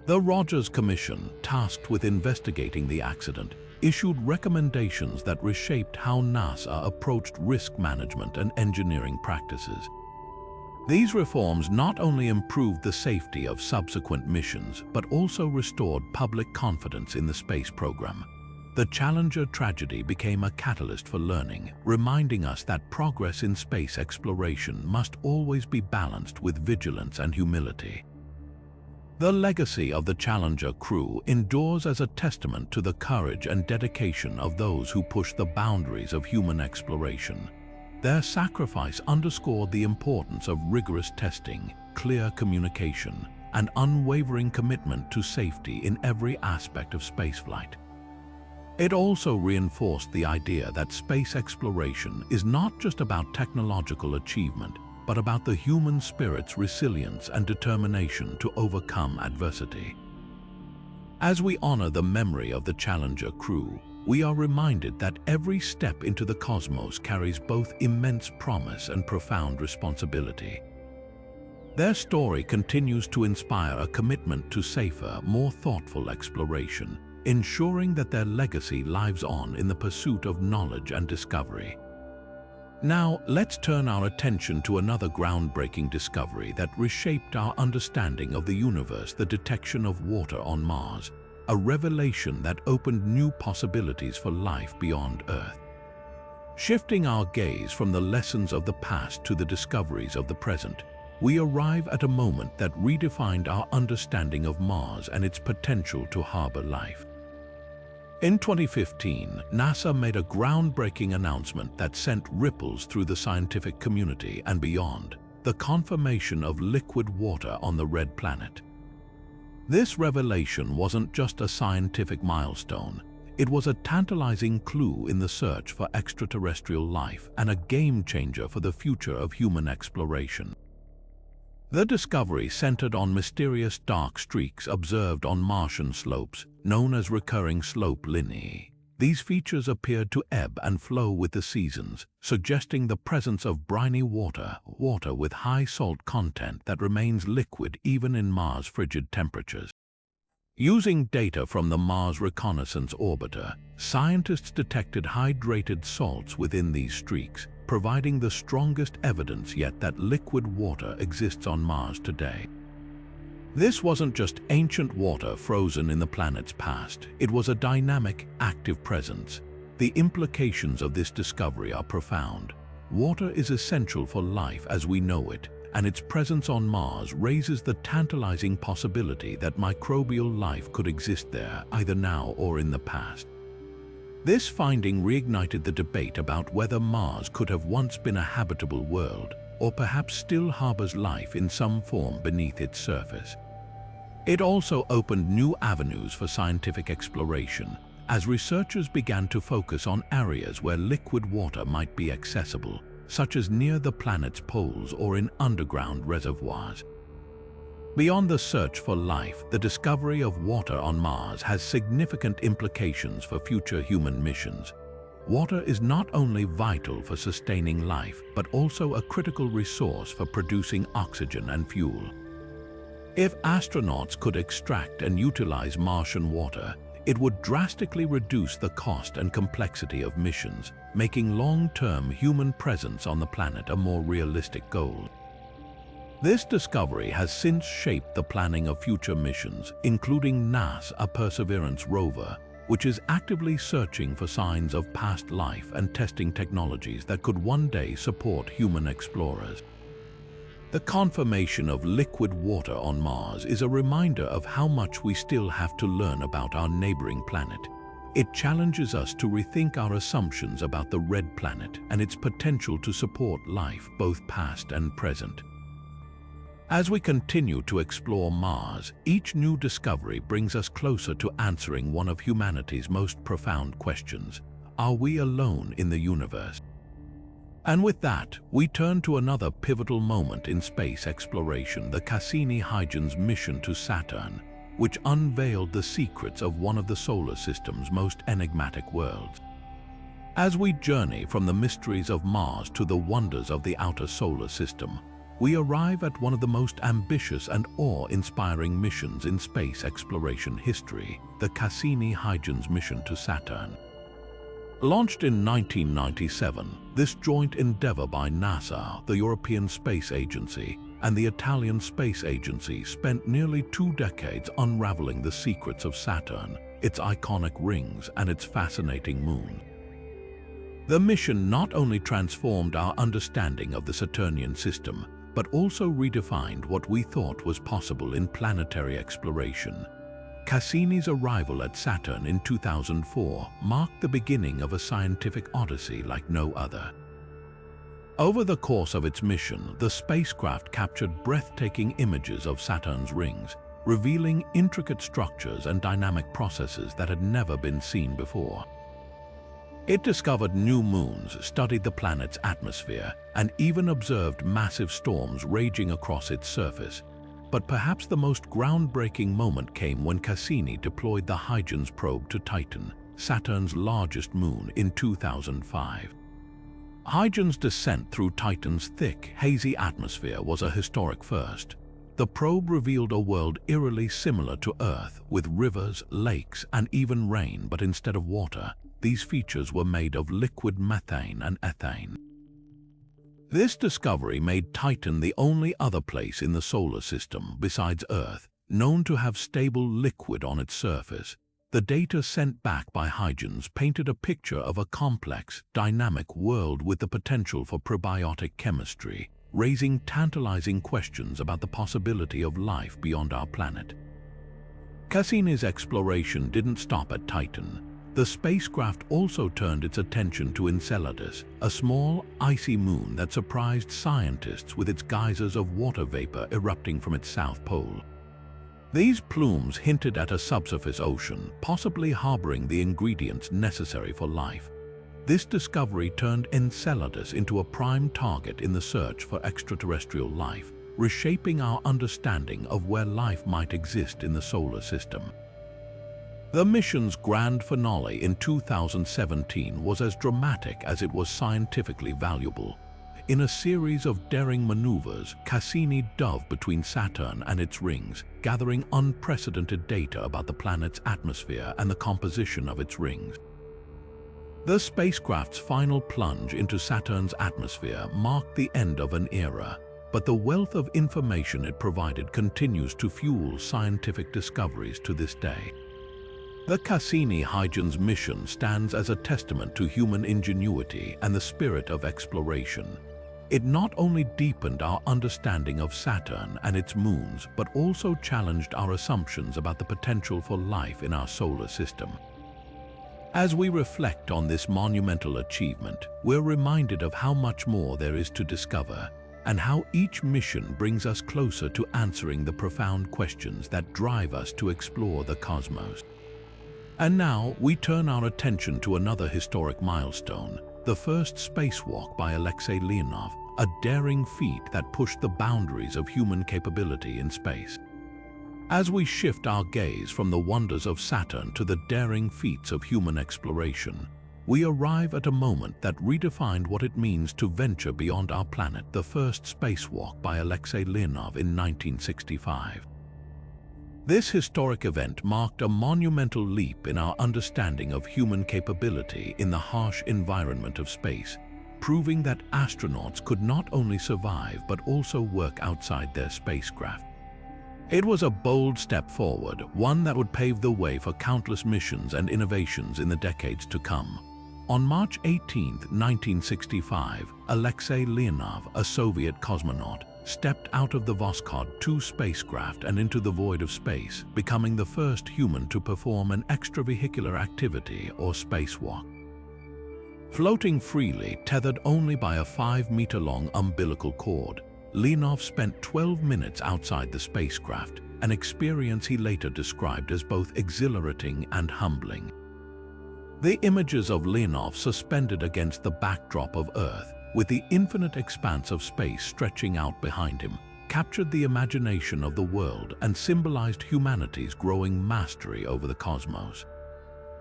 The Rogers Commission, tasked with investigating the accident, issued recommendations that reshaped how NASA approached risk management and engineering practices. These reforms not only improved the safety of subsequent missions, but also restored public confidence in the space program. The Challenger tragedy became a catalyst for learning, reminding us that progress in space exploration must always be balanced with vigilance and humility. The legacy of the Challenger crew endures as a testament to the courage and dedication of those who pushed the boundaries of human exploration. Their sacrifice underscored the importance of rigorous testing, clear communication, and unwavering commitment to safety in every aspect of spaceflight. It also reinforced the idea that space exploration is not just about technological achievement, but about the human spirit's resilience and determination to overcome adversity. As we honor the memory of the Challenger crew, we are reminded that every step into the cosmos carries both immense promise and profound responsibility. Their story continues to inspire a commitment to safer, more thoughtful exploration, ensuring that their legacy lives on in the pursuit of knowledge and discovery. Now, let's turn our attention to another groundbreaking discovery that reshaped our understanding of the universe: the detection of water on Mars, a revelation that opened new possibilities for life beyond Earth. Shifting our gaze from the lessons of the past to the discoveries of the present, we arrive at a moment that redefined our understanding of Mars and its potential to harbor life. In 2015, NASA made a groundbreaking announcement that sent ripples through the scientific community and beyond: the confirmation of liquid water on the red planet. This revelation wasn't just a scientific milestone, it was a tantalizing clue in the search for extraterrestrial life and a game-changer for the future of human exploration. The discovery centered on mysterious dark streaks observed on Martian slopes, known as recurring slope lineae. These features appeared to ebb and flow with the seasons, suggesting the presence of briny water with high salt content that remains liquid even in Mars' frigid temperatures. Using data from the Mars Reconnaissance Orbiter, scientists detected hydrated salts within these streaks, providing the strongest evidence yet that liquid water exists on Mars today. This wasn't just ancient water frozen in the planet's past, it was a dynamic, active presence. The implications of this discovery are profound. Water is essential for life as we know it, and its presence on Mars raises the tantalizing possibility that microbial life could exist there, either now or in the past. This finding reignited the debate about whether Mars could have once been a habitable world, or perhaps still harbors life in some form beneath its surface. It also opened new avenues for scientific exploration, as researchers began to focus on areas where liquid water might be accessible, such as near the planet's poles or in underground reservoirs. Beyond the search for life, the discovery of water on Mars has significant implications for future human missions. Water is not only vital for sustaining life, but also a critical resource for producing oxygen and fuel. If astronauts could extract and utilize Martian water, it would drastically reduce the cost and complexity of missions, making long-term human presence on the planet a more realistic goal. This discovery has since shaped the planning of future missions, including NASA's Perseverance rover, which is actively searching for signs of past life and testing technologies that could one day support human explorers. The confirmation of liquid water on Mars is a reminder of how much we still have to learn about our neighboring planet. It challenges us to rethink our assumptions about the red planet and its potential to support life, both past and present. As we continue to explore Mars, each new discovery brings us closer to answering one of humanity's most profound questions: are we alone in the universe? And with that, we turn to another pivotal moment in space exploration, the Cassini-Huygens mission to Saturn, which unveiled the secrets of one of the solar system's most enigmatic worlds. As we journey from the mysteries of Mars to the wonders of the outer solar system, we arrive at one of the most ambitious and awe-inspiring missions in space exploration history, the Cassini-Huygens mission to Saturn. Launched in 1997, this joint endeavor by NASA, the European Space Agency, and the Italian Space Agency spent nearly 2 decades unraveling the secrets of Saturn, its iconic rings, and its fascinating moon. The mission not only transformed our understanding of the Saturnian system, but also redefined what we thought was possible in planetary exploration. Cassini's arrival at Saturn in 2004 marked the beginning of a scientific odyssey like no other. Over the course of its mission, the spacecraft captured breathtaking images of Saturn's rings, revealing intricate structures and dynamic processes that had never been seen before. It discovered new moons, studied the planet's atmosphere, and even observed massive storms raging across its surface. But perhaps the most groundbreaking moment came when Cassini deployed the Huygens probe to Titan, Saturn's largest moon, in 2005. Huygens' descent through Titan's thick, hazy atmosphere was a historic first. The probe revealed a world eerily similar to Earth, with rivers, lakes, and even rain, but instead of water, these features were made of liquid methane and ethane. This discovery made Titan the only other place in the solar system, besides Earth, known to have stable liquid on its surface. The data sent back by Huygens painted a picture of a complex, dynamic world with the potential for probiotic chemistry, raising tantalizing questions about the possibility of life beyond our planet. Cassini's exploration didn't stop at Titan. The spacecraft also turned its attention to Enceladus, a small, icy moon that surprised scientists with its geysers of water vapor erupting from its south pole. These plumes hinted at a subsurface ocean, possibly harboring the ingredients necessary for life. This discovery turned Enceladus into a prime target in the search for extraterrestrial life, reshaping our understanding of where life might exist in the solar system. The mission's grand finale in 2017 was as dramatic as it was scientifically valuable. in a series of daring maneuvers, Cassini dove between Saturn and its rings, gathering unprecedented data about the planet's atmosphere and the composition of its rings. The spacecraft's final plunge into Saturn's atmosphere marked the end of an era, but the wealth of information it provided continues to fuel scientific discoveries to this day. The Cassini-Huygens mission stands as a testament to human ingenuity and the spirit of exploration. It not only deepened our understanding of Saturn and its moons, but also challenged our assumptions about the potential for life in our solar system. As we reflect on this monumental achievement, we're reminded of how much more there is to discover, and how each mission brings us closer to answering the profound questions that drive us to explore the cosmos. And now we turn our attention to another historic milestone, the first spacewalk by Alexei Leonov, a daring feat that pushed the boundaries of human capability in space. As we shift our gaze from the wonders of Saturn to the daring feats of human exploration, we arrive at a moment that redefined what it means to venture beyond our planet, the first spacewalk by Alexei Leonov in 1965. This historic event marked a monumental leap in our understanding of human capability in the harsh environment of space, proving that astronauts could not only survive but also work outside their spacecraft. It was a bold step forward, one that would pave the way for countless missions and innovations in the decades to come. On March 18, 1965, Alexei Leonov, a Soviet cosmonaut, stepped out of the Voskhod 2 spacecraft and into the void of space, becoming the first human to perform an extravehicular activity or spacewalk. Floating freely, tethered only by a 5-meter-long umbilical cord, Leonov spent 12 minutes outside the spacecraft, an experience he later described as both exhilarating and humbling. The images of Leonov suspended against the backdrop of Earth, with the infinite expanse of space stretching out behind him, captured the imagination of the world and symbolized humanity's growing mastery over the cosmos.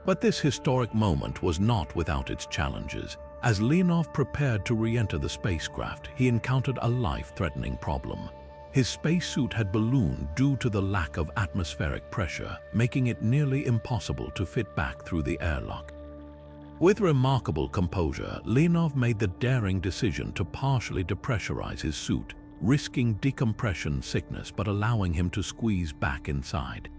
But this historic moment was not without its challenges. As Leonov prepared to re-enter the spacecraft, he encountered a life-threatening problem. His spacesuit had ballooned due to the lack of atmospheric pressure, making it nearly impossible to fit back through the airlock. With remarkable composure, Leonov made the daring decision to partially depressurize his suit, risking decompression sickness but allowing him to squeeze back inside.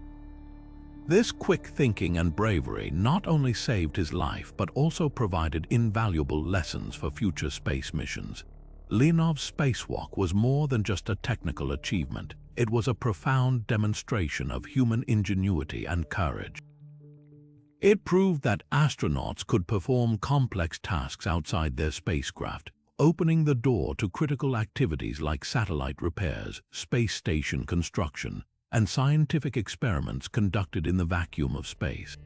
This quick thinking and bravery not only saved his life but also provided invaluable lessons for future space missions. Leonov's spacewalk was more than just a technical achievement. It was a profound demonstration of human ingenuity and courage. It proved that astronauts could perform complex tasks outside their spacecraft, opening the door to critical activities like satellite repairs, space station construction, and scientific experiments conducted in the vacuum of space.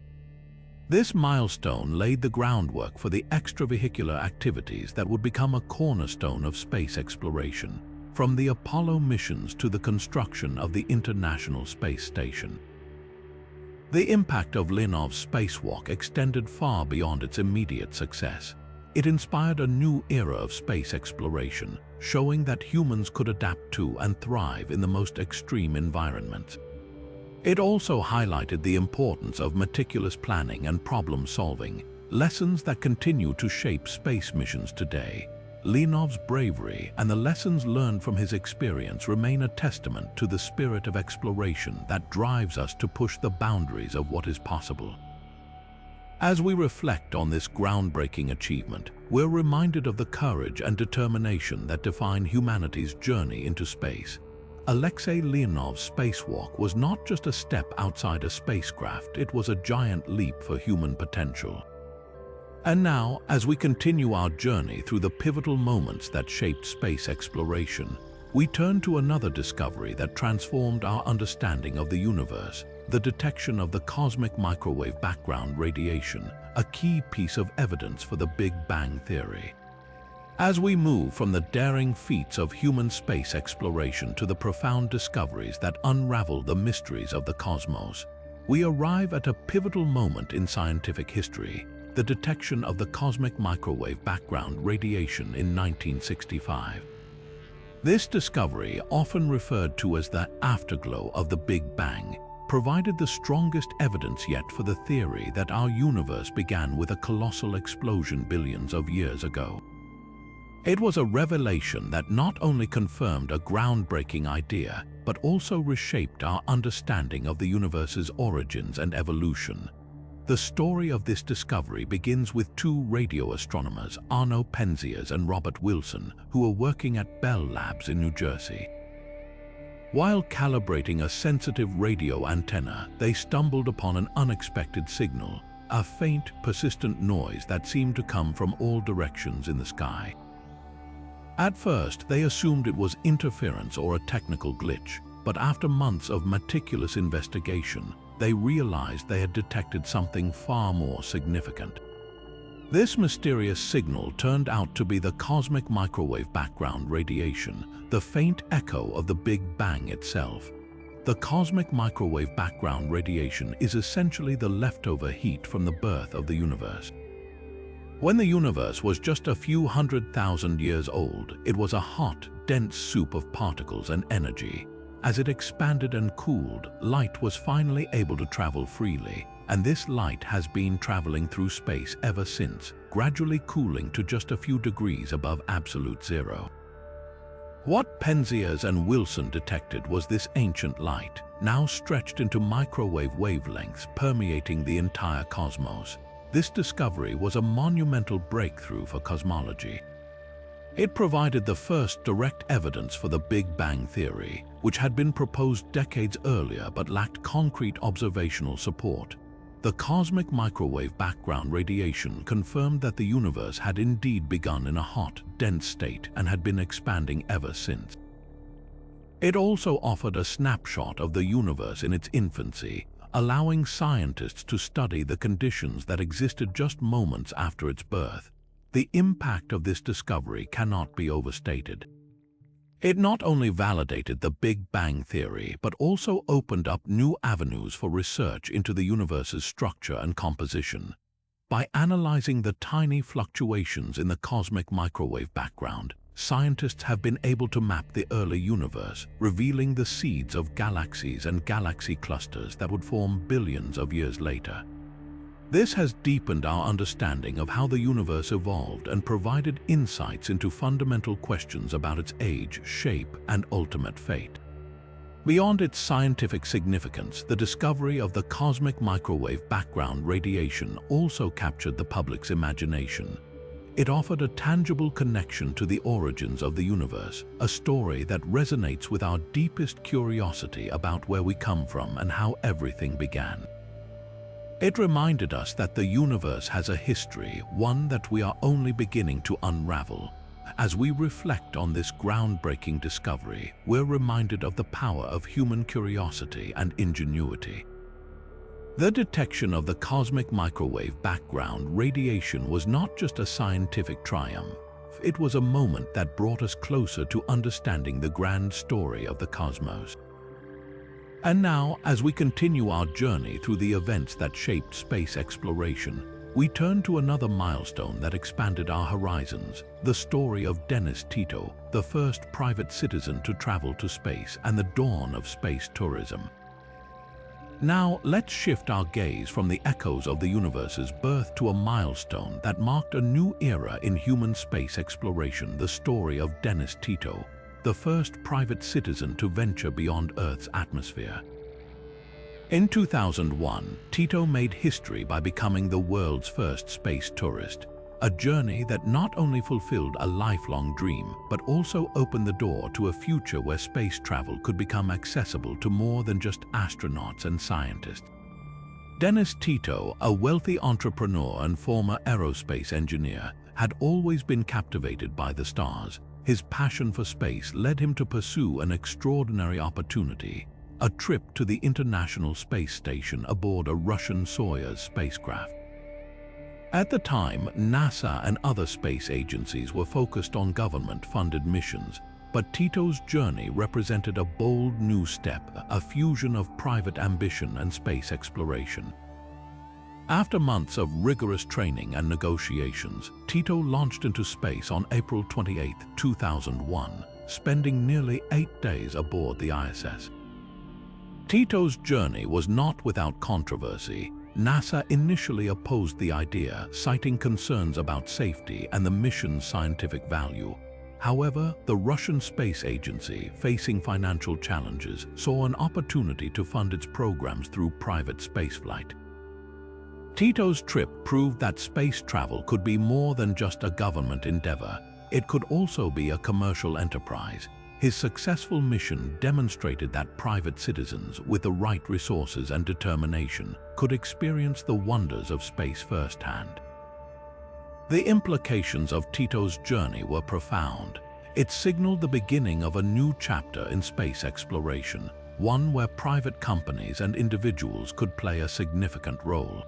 This milestone laid the groundwork for the extravehicular activities that would become a cornerstone of space exploration, from the Apollo missions to the construction of the International Space Station. The impact of Leonov's spacewalk extended far beyond its immediate success. It inspired a new era of space exploration, showing that humans could adapt to and thrive in the most extreme environments. It also highlighted the importance of meticulous planning and problem-solving, lessons that continue to shape space missions today. Leonov's bravery and the lessons learned from his experience remain a testament to the spirit of exploration that drives us to push the boundaries of what is possible. As we reflect on this groundbreaking achievement, we're reminded of the courage and determination that define humanity's journey into space. Alexei Leonov's spacewalk was not just a step outside a spacecraft, it was a giant leap for human potential. And now, as we continue our journey through the pivotal moments that shaped space exploration, we turn to another discovery that transformed our understanding of the universe: the detection of the cosmic microwave background radiation, a key piece of evidence for the Big Bang theory. As we move from the daring feats of human space exploration to the profound discoveries that unravel the mysteries of the cosmos, we arrive at a pivotal moment in scientific history. the detection of the cosmic microwave background radiation in 1965. This discovery, often referred to as the afterglow of the Big Bang, provided the strongest evidence yet for the theory that our universe began with a colossal explosion billions of years ago. It was a revelation that not only confirmed a groundbreaking idea, but also reshaped our understanding of the universe's origins and evolution. The story of this discovery begins with two radio astronomers, Arno Penzias and Robert Wilson, who were working at Bell Labs in New Jersey. While calibrating a sensitive radio antenna, they stumbled upon an unexpected signal, a faint, persistent noise that seemed to come from all directions in the sky. At first, they assumed it was interference or a technical glitch, but after months of meticulous investigation, they realized they had detected something far more significant. This mysterious signal turned out to be the cosmic microwave background radiation, the faint echo of the Big Bang itself. The cosmic microwave background radiation is essentially the leftover heat from the birth of the universe. When the universe was just a few 100,000 years old, it was a hot, dense soup of particles and energy. As it expanded and cooled, light was finally able to travel freely, and this light has been traveling through space ever since, gradually cooling to just a few degrees above absolute zero. What Penzias and Wilson detected was this ancient light, now stretched into microwave wavelengths permeating the entire cosmos. This discovery was a monumental breakthrough for cosmology. It provided the first direct evidence for the Big Bang theory, which had been proposed decades earlier but lacked concrete observational support. The cosmic microwave background radiation confirmed that the universe had indeed begun in a hot, dense state and had been expanding ever since. It also offered a snapshot of the universe in its infancy, allowing scientists to study the conditions that existed just moments after its birth. The impact of this discovery cannot be overstated. It not only validated the Big Bang theory, but also opened up new avenues for research into the universe's structure and composition. By analyzing the tiny fluctuations in the cosmic microwave background, scientists have been able to map the early universe, revealing the seeds of galaxies and galaxy clusters that would form billions of years later. This has deepened our understanding of how the universe evolved and provided insights into fundamental questions about its age, shape, and ultimate fate. Beyond its scientific significance, the discovery of the cosmic microwave background radiation also captured the public's imagination. It offered a tangible connection to the origins of the universe, a story that resonates with our deepest curiosity about where we come from and how everything began. It reminded us that the universe has a history, one that we are only beginning to unravel. As we reflect on this groundbreaking discovery, we're reminded of the power of human curiosity and ingenuity. The detection of the cosmic microwave background radiation was not just a scientific triumph. It was a moment that brought us closer to understanding the grand story of the cosmos. And now, as we continue our journey through the events that shaped space exploration, we turn to another milestone that expanded our horizons, the story of Dennis Tito, the first private citizen to travel to space and the dawn of space tourism. Now, let's shift our gaze from the echoes of the universe's birth to a milestone that marked a new era in human space exploration, the story of Dennis Tito, the first private citizen to venture beyond Earth's atmosphere. In 2001, Tito made history by becoming the world's first space tourist, a journey that not only fulfilled a lifelong dream, but also opened the door to a future where space travel could become accessible to more than just astronauts and scientists. Dennis Tito, a wealthy entrepreneur and former aerospace engineer, had always been captivated by the stars. His passion for space led him to pursue an extraordinary opportunity, a trip to the International Space Station aboard a Russian Soyuz spacecraft. At the time, NASA and other space agencies were focused on government-funded missions, but Tito's journey represented a bold new step, a fusion of private ambition and space exploration. After months of rigorous training and negotiations, Tito launched into space on April 28, 2001, spending nearly 8 days aboard the ISS. Tito's journey was not without controversy. NASA initially opposed the idea, citing concerns about safety and the mission's scientific value. However, the Russian Space Agency, facing financial challenges, saw an opportunity to fund its programs through private spaceflight. Tito's trip proved that space travel could be more than just a government endeavor. It could also be a commercial enterprise. His successful mission demonstrated that private citizens with the right resources and determination could experience the wonders of space firsthand. The implications of Tito's journey were profound. It signaled the beginning of a new chapter in space exploration, one where private companies and individuals could play a significant role.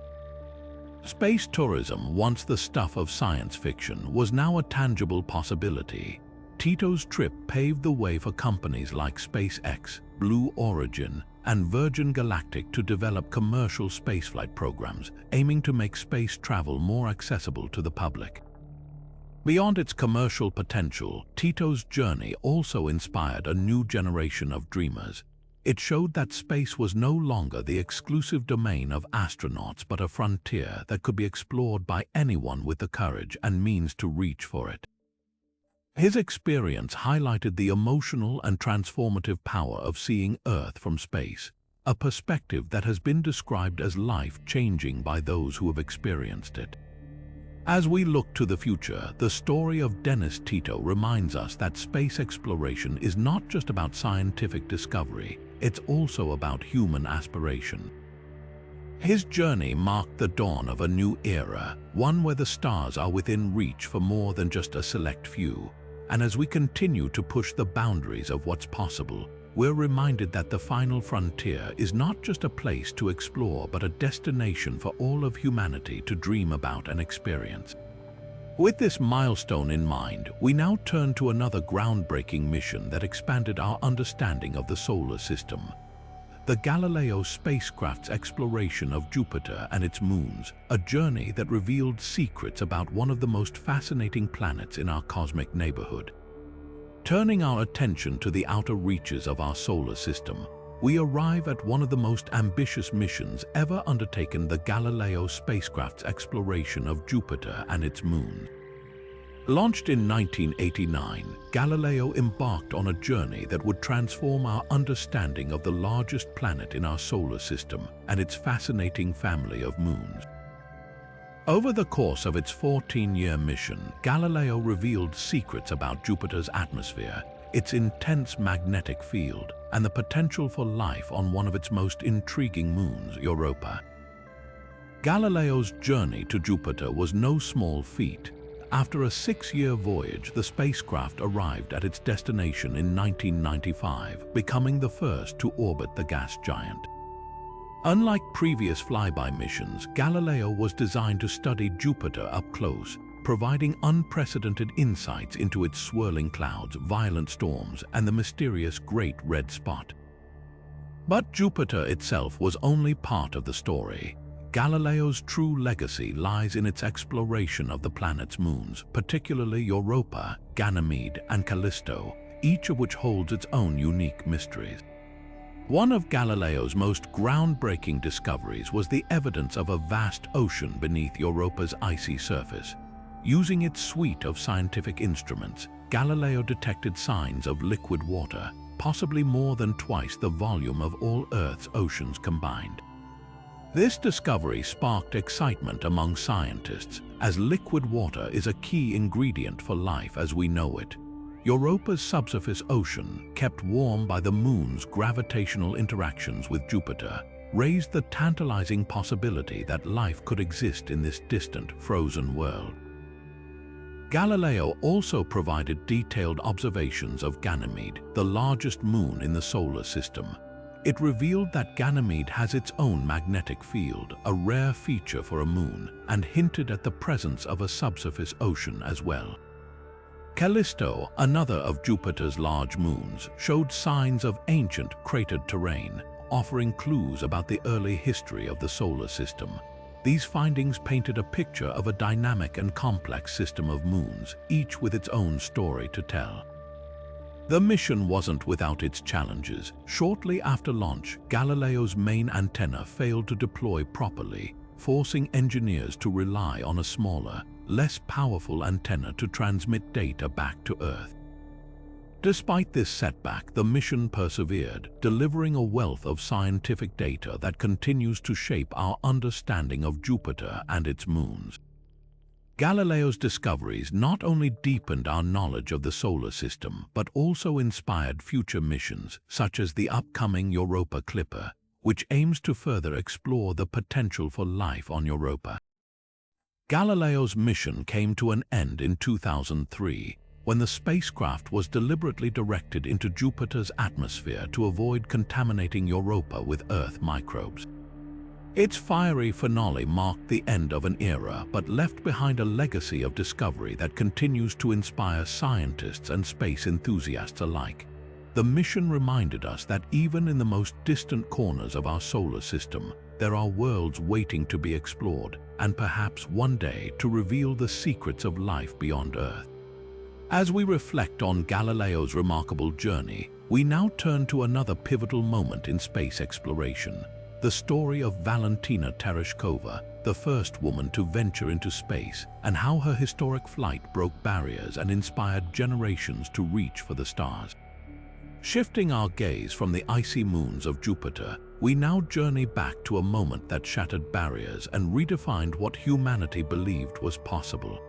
Space tourism, once the stuff of science fiction, was now a tangible possibility. Tito's trip paved the way for companies like SpaceX, Blue Origin, and Virgin Galactic to develop commercial spaceflight programs, aiming to make space travel more accessible to the public. Beyond its commercial potential, Tito's journey also inspired a new generation of dreamers. It showed that space was no longer the exclusive domain of astronauts, but a frontier that could be explored by anyone with the courage and means to reach for it. His experience highlighted the emotional and transformative power of seeing Earth from space, a perspective that has been described as life-changing by those who have experienced it. As we look to the future, the story of Dennis Tito reminds us that space exploration is not just about scientific discovery, it's also about human aspiration. His journey marked the dawn of a new era, one where the stars are within reach for more than just a select few. And as we continue to push the boundaries of what's possible, we're reminded that the final frontier is not just a place to explore, but a destination for all of humanity to dream about and experience. With this milestone in mind, we now turn to another groundbreaking mission that expanded our understanding of the solar system. The Galileo spacecraft's exploration of Jupiter and its moons, a journey that revealed secrets about one of the most fascinating planets in our cosmic neighborhood. Turning our attention to the outer reaches of our solar system, we arrive at one of the most ambitious missions ever undertaken: the Galileo spacecraft's exploration of Jupiter and its moons. Launched in 1989, Galileo embarked on a journey that would transform our understanding of the largest planet in our solar system and its fascinating family of moons. Over the course of its 14-year mission, Galileo revealed secrets about Jupiter's atmosphere, its intense magnetic field, and the potential for life on one of its most intriguing moons, Europa. Galileo's journey to Jupiter was no small feat. After a 6-year voyage, the spacecraft arrived at its destination in 1995, becoming the first to orbit the gas giant. Unlike previous flyby missions, Galileo was designed to study Jupiter up close, providing unprecedented insights into its swirling clouds, violent storms, and the mysterious Great Red Spot. But Jupiter itself was only part of the story. Galileo's true legacy lies in its exploration of the planet's moons, particularly Europa, Ganymede, and Callisto, each of which holds its own unique mysteries. One of Galileo's most groundbreaking discoveries was the evidence of a vast ocean beneath Europa's icy surface. Using its suite of scientific instruments, Galileo detected signs of liquid water, possibly more than twice the volume of all Earth's oceans combined. This discovery sparked excitement among scientists, as liquid water is a key ingredient for life as we know it. Europa's subsurface ocean, kept warm by the moon's gravitational interactions with Jupiter, raised the tantalizing possibility that life could exist in this distant, frozen world. Galileo also provided detailed observations of Ganymede, the largest moon in the solar system. It revealed that Ganymede has its own magnetic field, a rare feature for a moon, and hinted at the presence of a subsurface ocean as well. Callisto, another of Jupiter's large moons, showed signs of ancient cratered terrain, offering clues about the early history of the solar system. These findings painted a picture of a dynamic and complex system of moons, each with its own story to tell. The mission wasn't without its challenges. Shortly after launch, Galileo's main antenna failed to deploy properly, forcing engineers to rely on a smaller, less powerful antenna to transmit data back to Earth. Despite this setback, the mission persevered, delivering a wealth of scientific data that continues to shape our understanding of Jupiter and its moons. Galileo's discoveries not only deepened our knowledge of the solar system, but also inspired future missions, such as the upcoming Europa Clipper, which aims to further explore the potential for life on Europa. Galileo's mission came to an end in 2003, when the spacecraft was deliberately directed into Jupiter's atmosphere to avoid contaminating Europa with Earth microbes. Its fiery finale marked the end of an era, but left behind a legacy of discovery that continues to inspire scientists and space enthusiasts alike. The mission reminded us that even in the most distant corners of our solar system, there are worlds waiting to be explored, and perhaps one day to reveal the secrets of life beyond Earth. As we reflect on Galileo's remarkable journey, we now turn to another pivotal moment in space exploration: the story of Valentina Tereshkova, the first woman to venture into space, and how her historic flight broke barriers and inspired generations to reach for the stars. Shifting our gaze from the icy moons of Jupiter, we now journey back to a moment that shattered barriers and redefined what humanity believed was possible.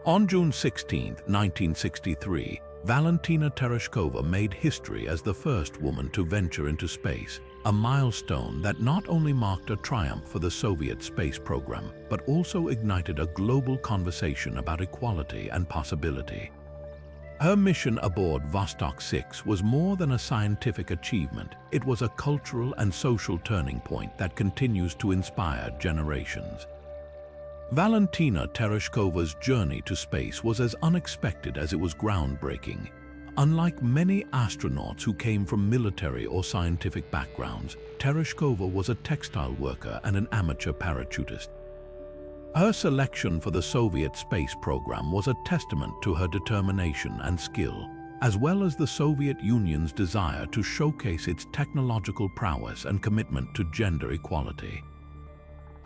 On June 16, 1963, Valentina Tereshkova made history as the first woman to venture into space, a milestone that not only marked a triumph for the Soviet space program, but also ignited a global conversation about equality and possibility. Her mission aboard Vostok 6 was more than a scientific achievement. It was a cultural and social turning point that continues to inspire generations. Valentina Tereshkova's journey to space was as unexpected as it was groundbreaking. Unlike many astronauts who came from military or scientific backgrounds, Tereshkova was a textile worker and an amateur parachutist. Her selection for the Soviet space program was a testament to her determination and skill, as well as the Soviet Union's desire to showcase its technological prowess and commitment to gender equality.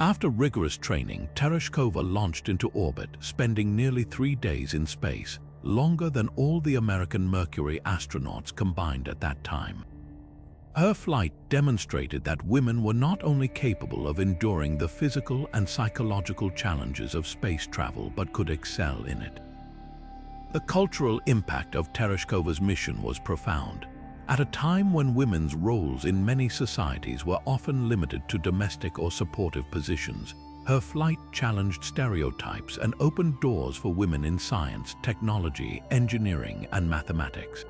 After rigorous training, Tereshkova launched into orbit, spending nearly 3 days in space, longer than all the American Mercury astronauts combined at that time. Her flight demonstrated that women were not only capable of enduring the physical and psychological challenges of space travel, but could excel in it. The cultural impact of Tereshkova's mission was profound. At a time when women's roles in many societies were often limited to domestic or supportive positions, her flight challenged stereotypes and opened doors for women in science, technology, engineering, and mathematics.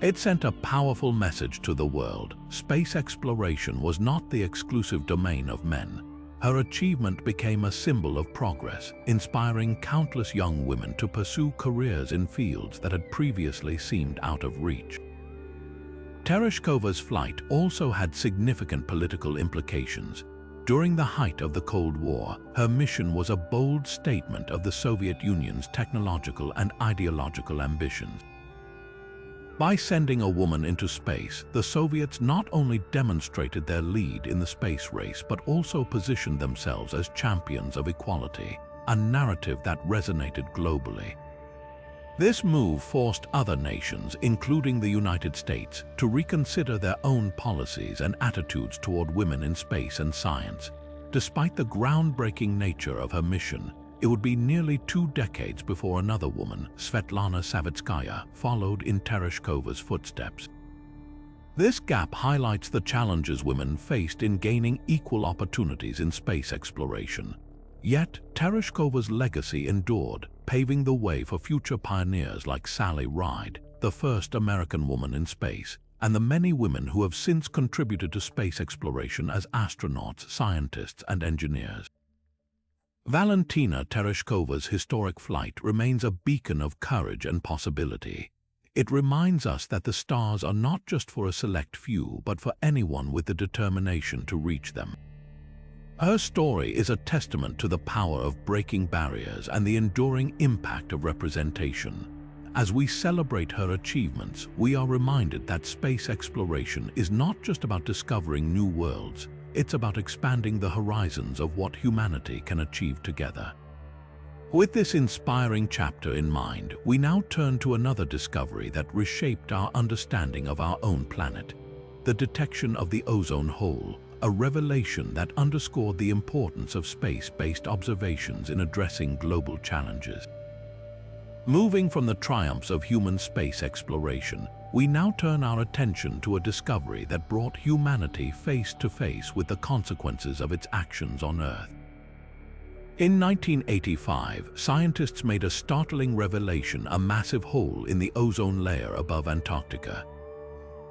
It sent a powerful message to the world. Space exploration was not the exclusive domain of men. Her achievement became a symbol of progress, inspiring countless young women to pursue careers in fields that had previously seemed out of reach. Tereshkova's flight also had significant political implications. During the height of the Cold War, her mission was a bold statement of the Soviet Union's technological and ideological ambitions. By sending a woman into space, the Soviets not only demonstrated their lead in the space race, but also positioned themselves as champions of equality, a narrative that resonated globally. This move forced other nations, including the United States, to reconsider their own policies and attitudes toward women in space and science. Despite the groundbreaking nature of her mission, it would be nearly 2 decades before another woman, Svetlana Savitskaya, followed in Tereshkova's footsteps. This gap highlights the challenges women faced in gaining equal opportunities in space exploration. Yet, Tereshkova's legacy endured, paving the way for future pioneers like Sally Ride, the first American woman in space, and the many women who have since contributed to space exploration as astronauts, scientists, and engineers. Valentina Tereshkova's historic flight remains a beacon of courage and possibility. It reminds us that the stars are not just for a select few, but for anyone with the determination to reach them. Her story is a testament to the power of breaking barriers and the enduring impact of representation. As we celebrate her achievements, we are reminded that space exploration is not just about discovering new worlds, it's about expanding the horizons of what humanity can achieve together. With this inspiring chapter in mind, we now turn to another discovery that reshaped our understanding of our own planet: the detection of the ozone hole, a revelation that underscored the importance of space-based observations in addressing global challenges. Moving from the triumphs of human space exploration, we now turn our attention to a discovery that brought humanity face to face with the consequences of its actions on Earth. In 1985, scientists made a startling revelation: a massive hole in the ozone layer above Antarctica.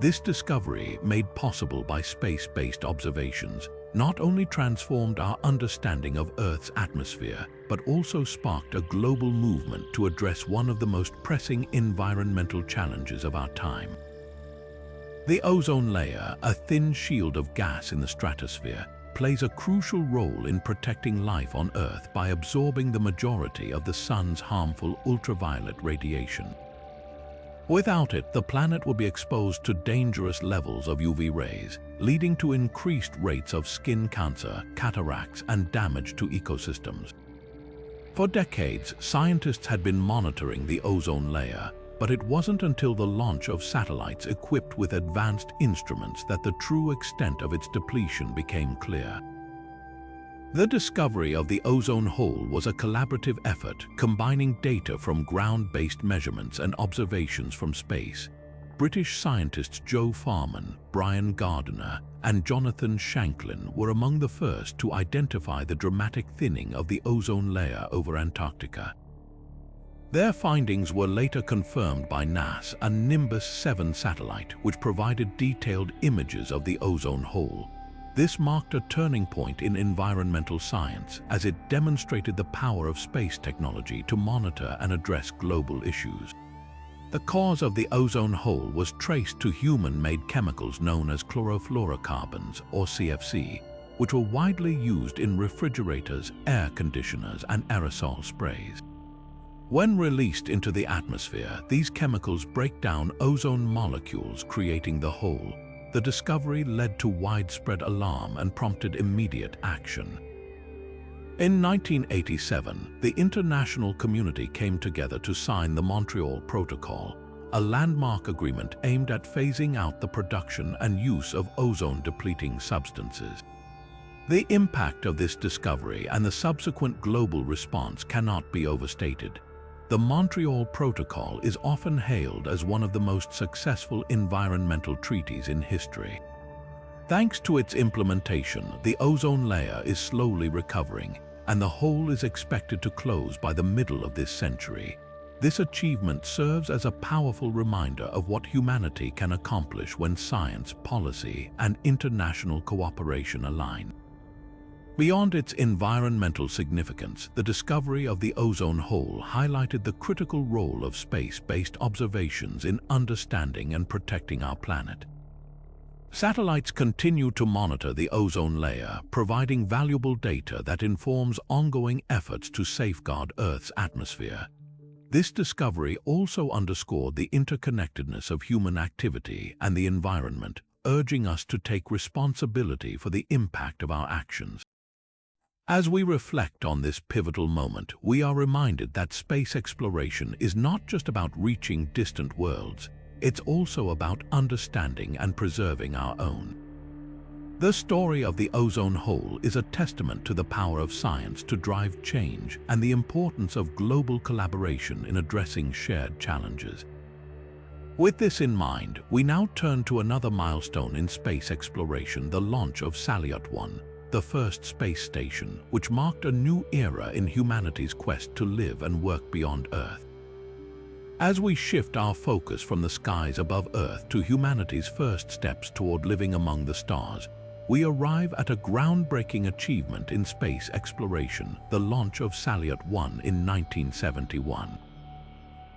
This discovery, made possible by space-based observations, not only transformed our understanding of Earth's atmosphere, but also sparked a global movement to address one of the most pressing environmental challenges of our time. The ozone layer, a thin shield of gas in the stratosphere, plays a crucial role in protecting life on Earth by absorbing the majority of the sun's harmful ultraviolet radiation. Without it, the planet would be exposed to dangerous levels of UV rays, leading to increased rates of skin cancer, cataracts, and damage to ecosystems. For decades, scientists had been monitoring the ozone layer, but it wasn't until the launch of satellites equipped with advanced instruments that the true extent of its depletion became clear. The discovery of the ozone hole was a collaborative effort combining data from ground-based measurements and observations from space. British scientists Joe Farman, Brian Gardiner, and Jonathan Shanklin were among the first to identify the dramatic thinning of the ozone layer over Antarctica. Their findings were later confirmed by NASA's Nimbus 7 satellite, which provided detailed images of the ozone hole. This marked a turning point in environmental science, as it demonstrated the power of space technology to monitor and address global issues. The cause of the ozone hole was traced to human-made chemicals known as chlorofluorocarbons, or CFC, which were widely used in refrigerators, air conditioners, and aerosol sprays. When released into the atmosphere, these chemicals break down ozone molecules, creating the hole. The discovery led to widespread alarm and prompted immediate action. In 1987, the international community came together to sign the Montreal Protocol, a landmark agreement aimed at phasing out the production and use of ozone-depleting substances. The impact of this discovery and the subsequent global response cannot be overstated. The Montreal Protocol is often hailed as one of the most successful environmental treaties in history. Thanks to its implementation, the ozone layer is slowly recovering, and the hole is expected to close by the middle of this century. This achievement serves as a powerful reminder of what humanity can accomplish when science, policy, and international cooperation align. Beyond its environmental significance, the discovery of the ozone hole highlighted the critical role of space-based observations in understanding and protecting our planet. Satellites continue to monitor the ozone layer, providing valuable data that informs ongoing efforts to safeguard Earth's atmosphere. This discovery also underscored the interconnectedness of human activity and the environment, urging us to take responsibility for the impact of our actions. As we reflect on this pivotal moment, we are reminded that space exploration is not just about reaching distant worlds, it's also about understanding and preserving our own. The story of the ozone hole is a testament to the power of science to drive change and the importance of global collaboration in addressing shared challenges. With this in mind, we now turn to another milestone in space exploration: the launch of Salyut 1. The first space station, which marked a new era in humanity's quest to live and work beyond Earth. As we shift our focus from the skies above Earth to humanity's first steps toward living among the stars, we arrive at a groundbreaking achievement in space exploration: the launch of Salyut 1 in 1971.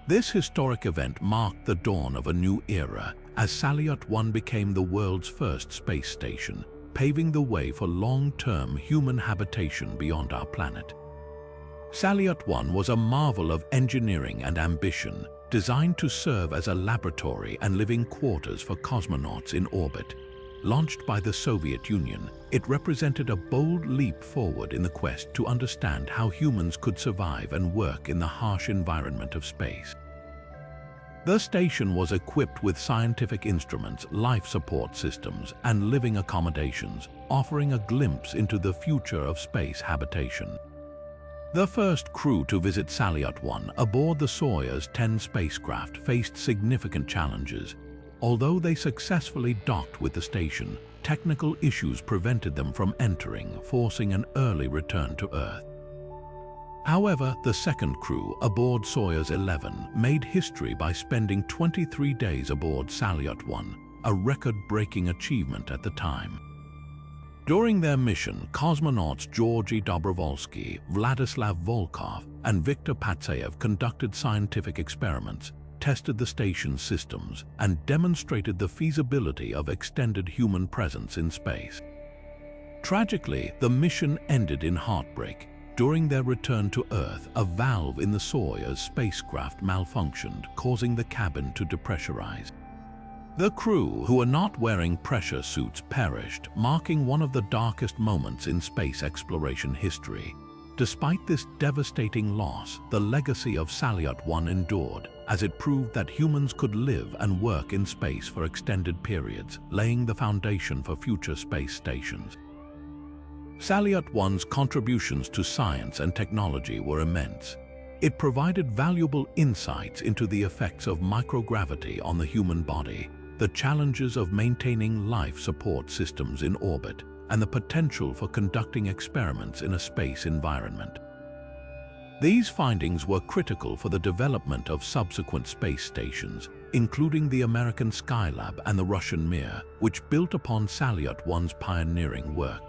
This historic event marked the dawn of a new era, as Salyut 1 became the world's first space station, paving the way for long-term human habitation beyond our planet. Salyut 1 was a marvel of engineering and ambition, designed to serve as a laboratory and living quarters for cosmonauts in orbit. Launched by the Soviet Union, it represented a bold leap forward in the quest to understand how humans could survive and work in the harsh environment of space. The station was equipped with scientific instruments, life support systems, and living accommodations, offering a glimpse into the future of space habitation. The first crew to visit Salyut 1 aboard the Soyuz 10 spacecraft faced significant challenges. Although they successfully docked with the station, technical issues prevented them from entering, forcing an early return to Earth. However, the second crew aboard Soyuz 11 made history by spending 23 days aboard Salyut 1, a record-breaking achievement at the time. During their mission, cosmonauts Georgy Dobrovolsky, Vladislav Volkov, and Viktor Patsayev conducted scientific experiments, tested the station's systems, and demonstrated the feasibility of extended human presence in space. Tragically, the mission ended in heartbreak. During their return to Earth, a valve in the Soyuz spacecraft malfunctioned, causing the cabin to depressurize. The crew, who were not wearing pressure suits, perished, marking one of the darkest moments in space exploration history. Despite this devastating loss, the legacy of Salyut 1 endured, as it proved that humans could live and work in space for extended periods, laying the foundation for future space stations. Salyut 1's contributions to science and technology were immense. It provided valuable insights into the effects of microgravity on the human body, the challenges of maintaining life support systems in orbit, and the potential for conducting experiments in a space environment. These findings were critical for the development of subsequent space stations, including the American Skylab and the Russian Mir, which built upon Salyut 1's pioneering work.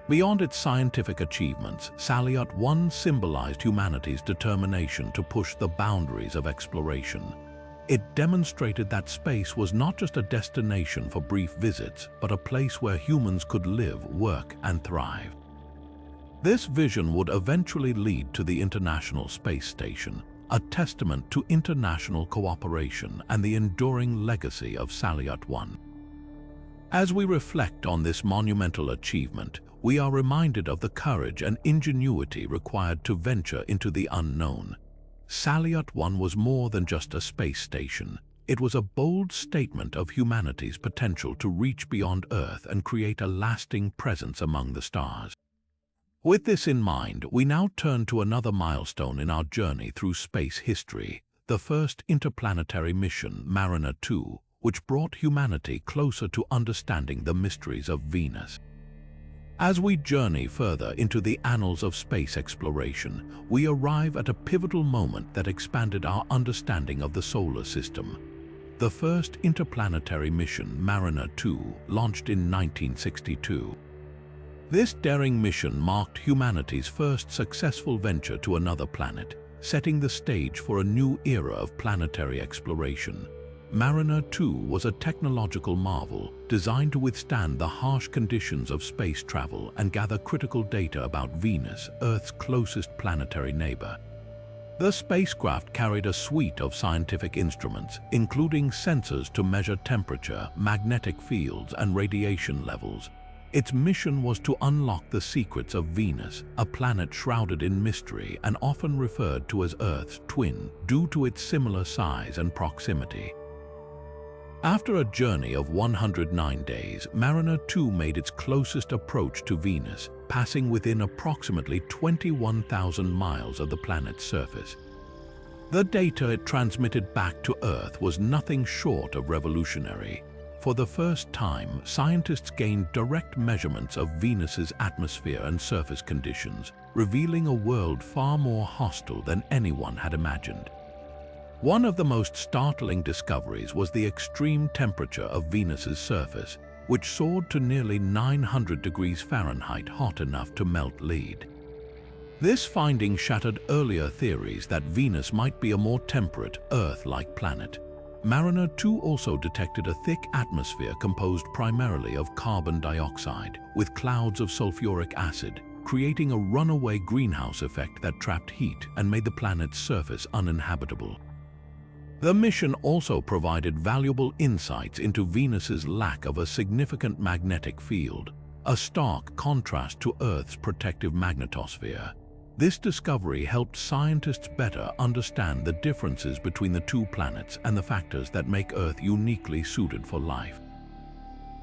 Beyond its scientific achievements, Salyut 1 symbolized humanity's determination to push the boundaries of exploration. It demonstrated that space was not just a destination for brief visits, but a place where humans could live, work, and thrive. This vision would eventually lead to the International Space Station, a testament to international cooperation and the enduring legacy of Salyut 1. As we reflect on this monumental achievement, we are reminded of the courage and ingenuity required to venture into the unknown. Salyut 1 was more than just a space station. It was a bold statement of humanity's potential to reach beyond Earth and create a lasting presence among the stars. With this in mind, we now turn to another milestone in our journey through space history, the first interplanetary mission, Mariner 2, which brought humanity closer to understanding the mysteries of Venus. As we journey further into the annals of space exploration, we arrive at a pivotal moment that expanded our understanding of the solar system. The first interplanetary mission, Mariner 2, launched in 1962. This daring mission marked humanity's first successful venture to another planet, setting the stage for a new era of planetary exploration. Mariner 2 was a technological marvel designed to withstand the harsh conditions of space travel and gather critical data about Venus, Earth's closest planetary neighbor. The spacecraft carried a suite of scientific instruments, including sensors to measure temperature, magnetic fields, and radiation levels. Its mission was to unlock the secrets of Venus, a planet shrouded in mystery and often referred to as Earth's twin due to its similar size and proximity. After a journey of 109 days, Mariner 2 made its closest approach to Venus, passing within approximately 21,000 miles of the planet's surface. The data it transmitted back to Earth was nothing short of revolutionary. For the first time, scientists gained direct measurements of Venus's atmosphere and surface conditions, revealing a world far more hostile than anyone had imagined. One of the most startling discoveries was the extreme temperature of Venus's surface, which soared to nearly 900 degrees Fahrenheit, hot enough to melt lead. This finding shattered earlier theories that Venus might be a more temperate, Earth-like planet. Mariner 2 also detected a thick atmosphere composed primarily of carbon dioxide, with clouds of sulfuric acid, creating a runaway greenhouse effect that trapped heat and made the planet's surface uninhabitable. The mission also provided valuable insights into Venus's lack of a significant magnetic field, a stark contrast to Earth's protective magnetosphere. This discovery helped scientists better understand the differences between the two planets and the factors that make Earth uniquely suited for life.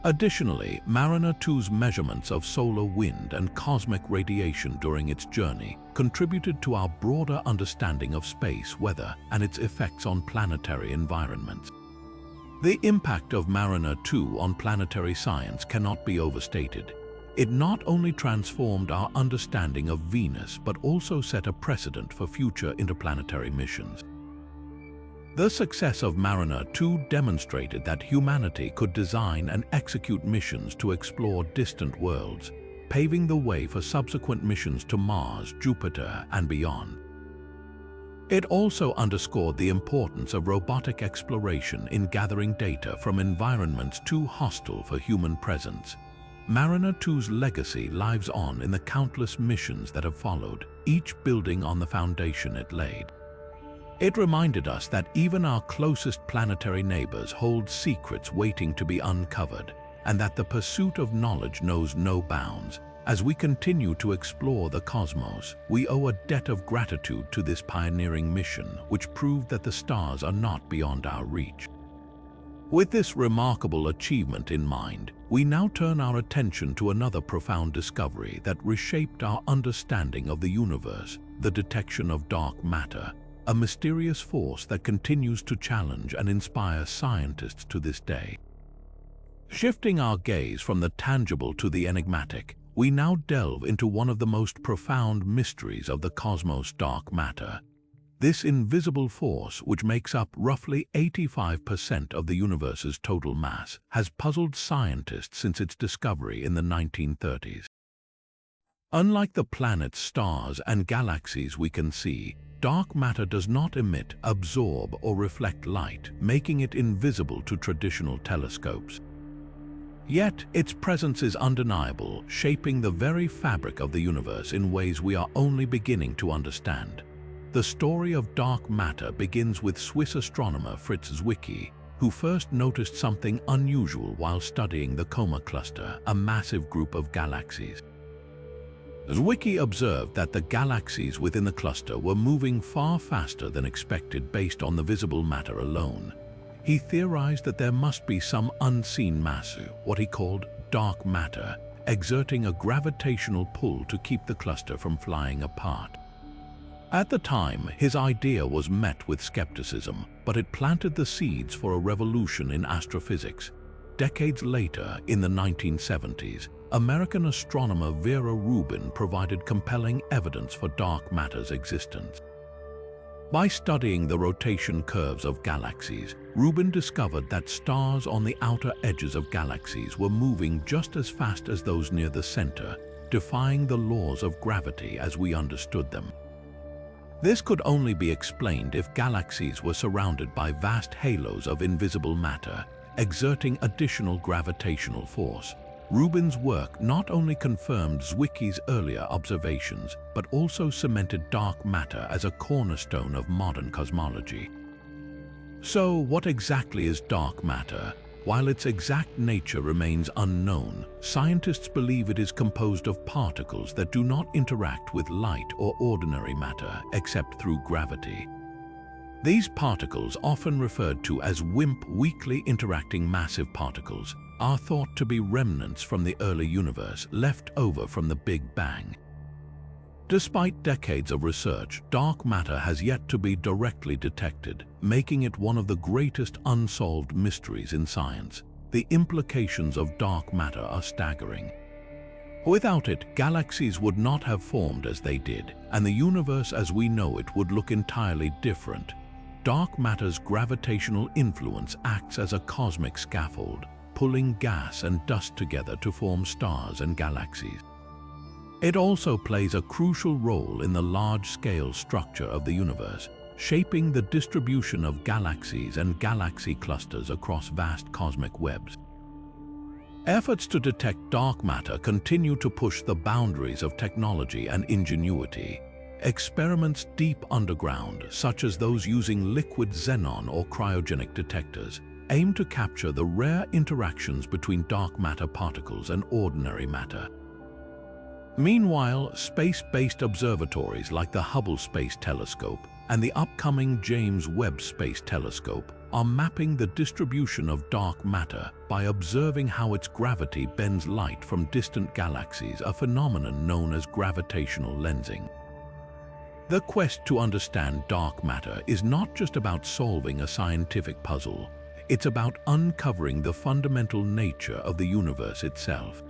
Additionally, Mariner 2's measurements of solar wind and cosmic radiation during its journey contributed to our broader understanding of space weather and its effects on planetary environments. The impact of Mariner 2 on planetary science cannot be overstated. It not only transformed our understanding of Venus, but also set a precedent for future interplanetary missions. The success of Mariner 2 demonstrated that humanity could design and execute missions to explore distant worlds, paving the way for subsequent missions to Mars, Jupiter, and beyond. It also underscored the importance of robotic exploration in gathering data from environments too hostile for human presence. Mariner 2's legacy lives on in the countless missions that have followed, each building on the foundation it laid. It reminded us that even our closest planetary neighbors hold secrets waiting to be uncovered, and that the pursuit of knowledge knows no bounds. As we continue to explore the cosmos, we owe a debt of gratitude to this pioneering mission, which proved that the stars are not beyond our reach. With this remarkable achievement in mind, we now turn our attention to another profound discovery that reshaped our understanding of the universe: the detection of dark matter, a mysterious force that continues to challenge and inspire scientists to this day. Shifting our gaze from the tangible to the enigmatic, we now delve into one of the most profound mysteries of the cosmos: dark matter. This invisible force, which makes up roughly 85% of the universe's total mass, has puzzled scientists since its discovery in the 1930s. Unlike the planets, stars, and galaxies we can see, dark matter does not emit, absorb, or reflect light, making it invisible to traditional telescopes. Yet, its presence is undeniable, shaping the very fabric of the universe in ways we are only beginning to understand. The story of dark matter begins with Swiss astronomer Fritz Zwicky, who first noticed something unusual while studying the Coma Cluster, a massive group of galaxies. Zwicky observed that the galaxies within the cluster were moving far faster than expected based on the visible matter alone. He theorized that there must be some unseen mass, what he called dark matter, exerting a gravitational pull to keep the cluster from flying apart. At the time, his idea was met with skepticism, but it planted the seeds for a revolution in astrophysics. Decades later, in the 1970s, American astronomer Vera Rubin provided compelling evidence for dark matter's existence. By studying the rotation curves of galaxies, Rubin discovered that stars on the outer edges of galaxies were moving just as fast as those near the center, defying the laws of gravity as we understood them. This could only be explained if galaxies were surrounded by vast halos of invisible matter, exerting additional gravitational force. Rubin's work not only confirmed Zwicky's earlier observations, but also cemented dark matter as a cornerstone of modern cosmology. So, what exactly is dark matter? While its exact nature remains unknown, scientists believe it is composed of particles that do not interact with light or ordinary matter except through gravity. These particles, often referred to as WIMP, weakly interacting massive particles, are thought to be remnants from the early universe left over from the Big Bang. Despite decades of research, dark matter has yet to be directly detected, making it one of the greatest unsolved mysteries in science. The implications of dark matter are staggering. Without it, galaxies would not have formed as they did, and the universe as we know it would look entirely different. Dark matter's gravitational influence acts as a cosmic scaffold, pulling gas and dust together to form stars and galaxies. It also plays a crucial role in the large-scale structure of the universe. shaping the distribution of galaxies and galaxy clusters across vast cosmic webs. Efforts to detect dark matter continue to push the boundaries of technology and ingenuity. Experiments deep underground, such as those using liquid xenon or cryogenic detectors, aim to capture the rare interactions between dark matter particles and ordinary matter. Meanwhile, space-based observatories like the Hubble Space Telescope and the upcoming James Webb Space Telescope are mapping the distribution of dark matter by observing how its gravity bends light from distant galaxies, a phenomenon known as gravitational lensing. The quest to understand dark matter is not just about solving a scientific puzzle. It's about uncovering the fundamental nature of the universe itself.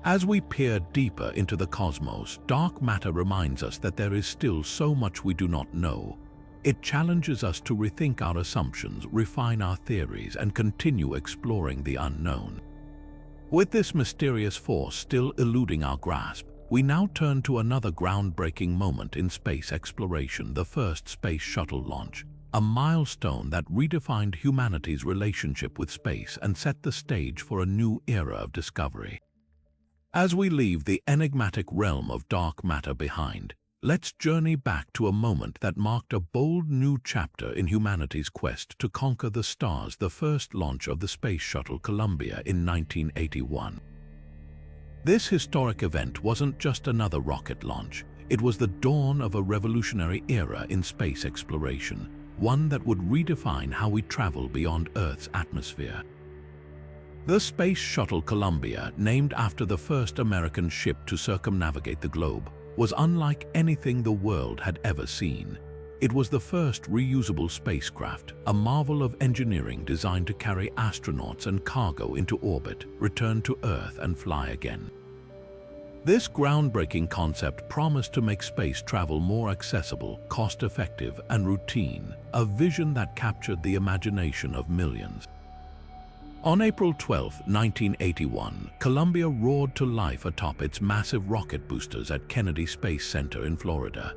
As we peer deeper into the cosmos, dark matter reminds us that there is still so much we do not know. It challenges us to rethink our assumptions, refine our theories, and continue exploring the unknown. With this mysterious force still eluding our grasp, we now turn to another groundbreaking moment in space exploration, the first space shuttle launch, a milestone that redefined humanity's relationship with space and set the stage for a new era of discovery. As we leave the enigmatic realm of dark matter behind, let's journey back to a moment that marked a bold new chapter in humanity's quest to conquer the stars, the first launch of the space shuttle Columbia in 1981. This historic event wasn't just another rocket launch. It was the dawn of a revolutionary era in space exploration, one that would redefine how we travel beyond Earth's atmosphere. The Space Shuttle Columbia, named after the first American ship to circumnavigate the globe, was unlike anything the world had ever seen. It was the first reusable spacecraft, a marvel of engineering designed to carry astronauts and cargo into orbit, return to Earth, and fly again. This groundbreaking concept promised to make space travel more accessible, cost-effective, and routine, a vision that captured the imagination of millions. On April 12, 1981, Columbia roared to life atop its massive rocket boosters at Kennedy Space Center in Florida.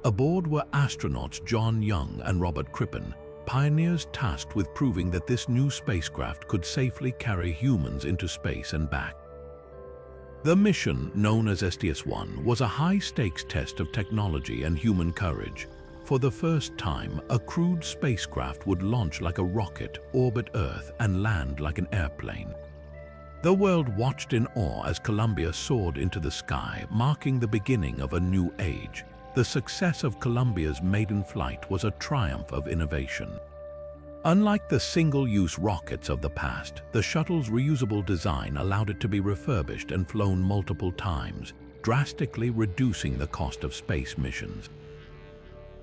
Aboard were astronauts John Young and Robert Crippen, pioneers tasked with proving that this new spacecraft could safely carry humans into space and back. The mission, known as STS-1, was a high-stakes test of technology and human courage. For the first time, a crewed spacecraft would launch like a rocket, orbit Earth, and land like an airplane. The world watched in awe as Columbia soared into the sky, marking the beginning of a new age. The success of Columbia's maiden flight was a triumph of innovation. Unlike the single-use rockets of the past, the shuttle's reusable design allowed it to be refurbished and flown multiple times, drastically reducing the cost of space missions.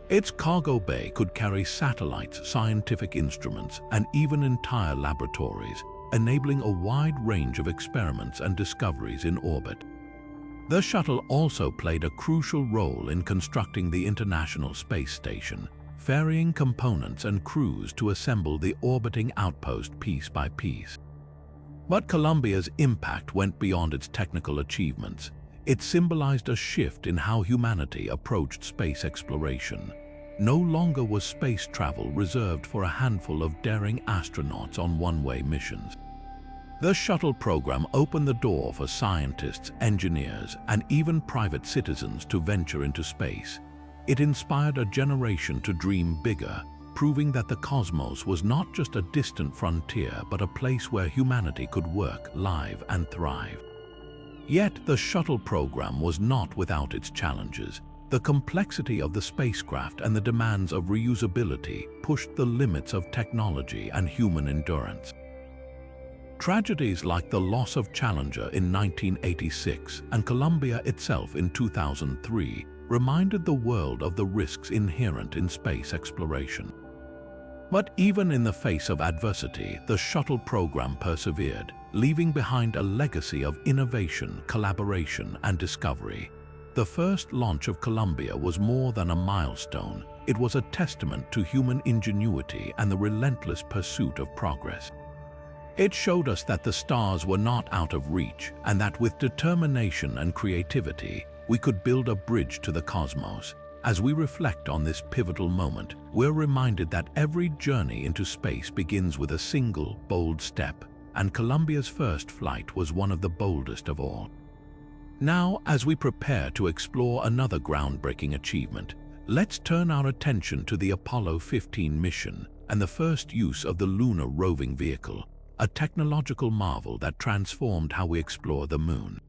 Its cargo bay could carry satellites, scientific instruments, and even entire laboratories, enabling a wide range of experiments and discoveries in orbit. The shuttle also played a crucial role in constructing the International Space Station, ferrying components and crews to assemble the orbiting outpost piece by piece. But Columbia's impact went beyond its technical achievements. It symbolized a shift in how humanity approached space exploration. No longer was space travel reserved for a handful of daring astronauts on one-way missions. The shuttle program opened the door for scientists, engineers, and even private citizens to venture into space. It inspired a generation to dream bigger, proving that the cosmos was not just a distant frontier but a place where humanity could work, live, and thrive. Yet the shuttle program was not without its challenges. The complexity of the spacecraft and the demands of reusability pushed the limits of technology and human endurance. Tragedies like the loss of Challenger in 1986 and Columbia itself in 2003 reminded the world of the risks inherent in space exploration. But even in the face of adversity, the shuttle program persevered, leaving behind a legacy of innovation, collaboration, and discovery. The first launch of Columbia was more than a milestone. It was a testament to human ingenuity and the relentless pursuit of progress. It showed us that the stars were not out of reach, and that with determination and creativity, we could build a bridge to the cosmos. As we reflect on this pivotal moment, we're reminded that every journey into space begins with a single, bold step, and Columbia's first flight was one of the boldest of all. Now, as we prepare to explore another groundbreaking achievement, let's turn our attention to the Apollo 15 mission and the first use of the lunar roving vehicle, a technological marvel that transformed how we explore the moon.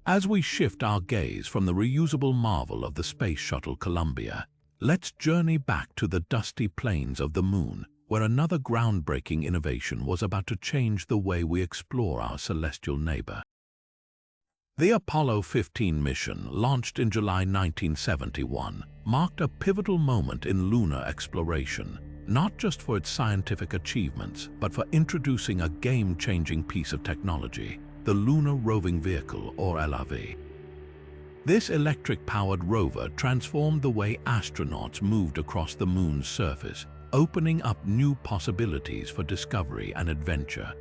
As we shift our gaze from the reusable marvel of the space shuttle Columbia, let's journey back to the dusty plains of the moon, where another groundbreaking innovation was about to change the way we explore our celestial neighbor. The Apollo 15 mission, launched in July 1971, marked a pivotal moment in lunar exploration, not just for its scientific achievements, but for introducing a game-changing piece of technology, the Lunar Roving Vehicle, or LRV. This electric-powered rover transformed the way astronauts moved across the moon's surface, opening up new possibilities for discovery and adventure.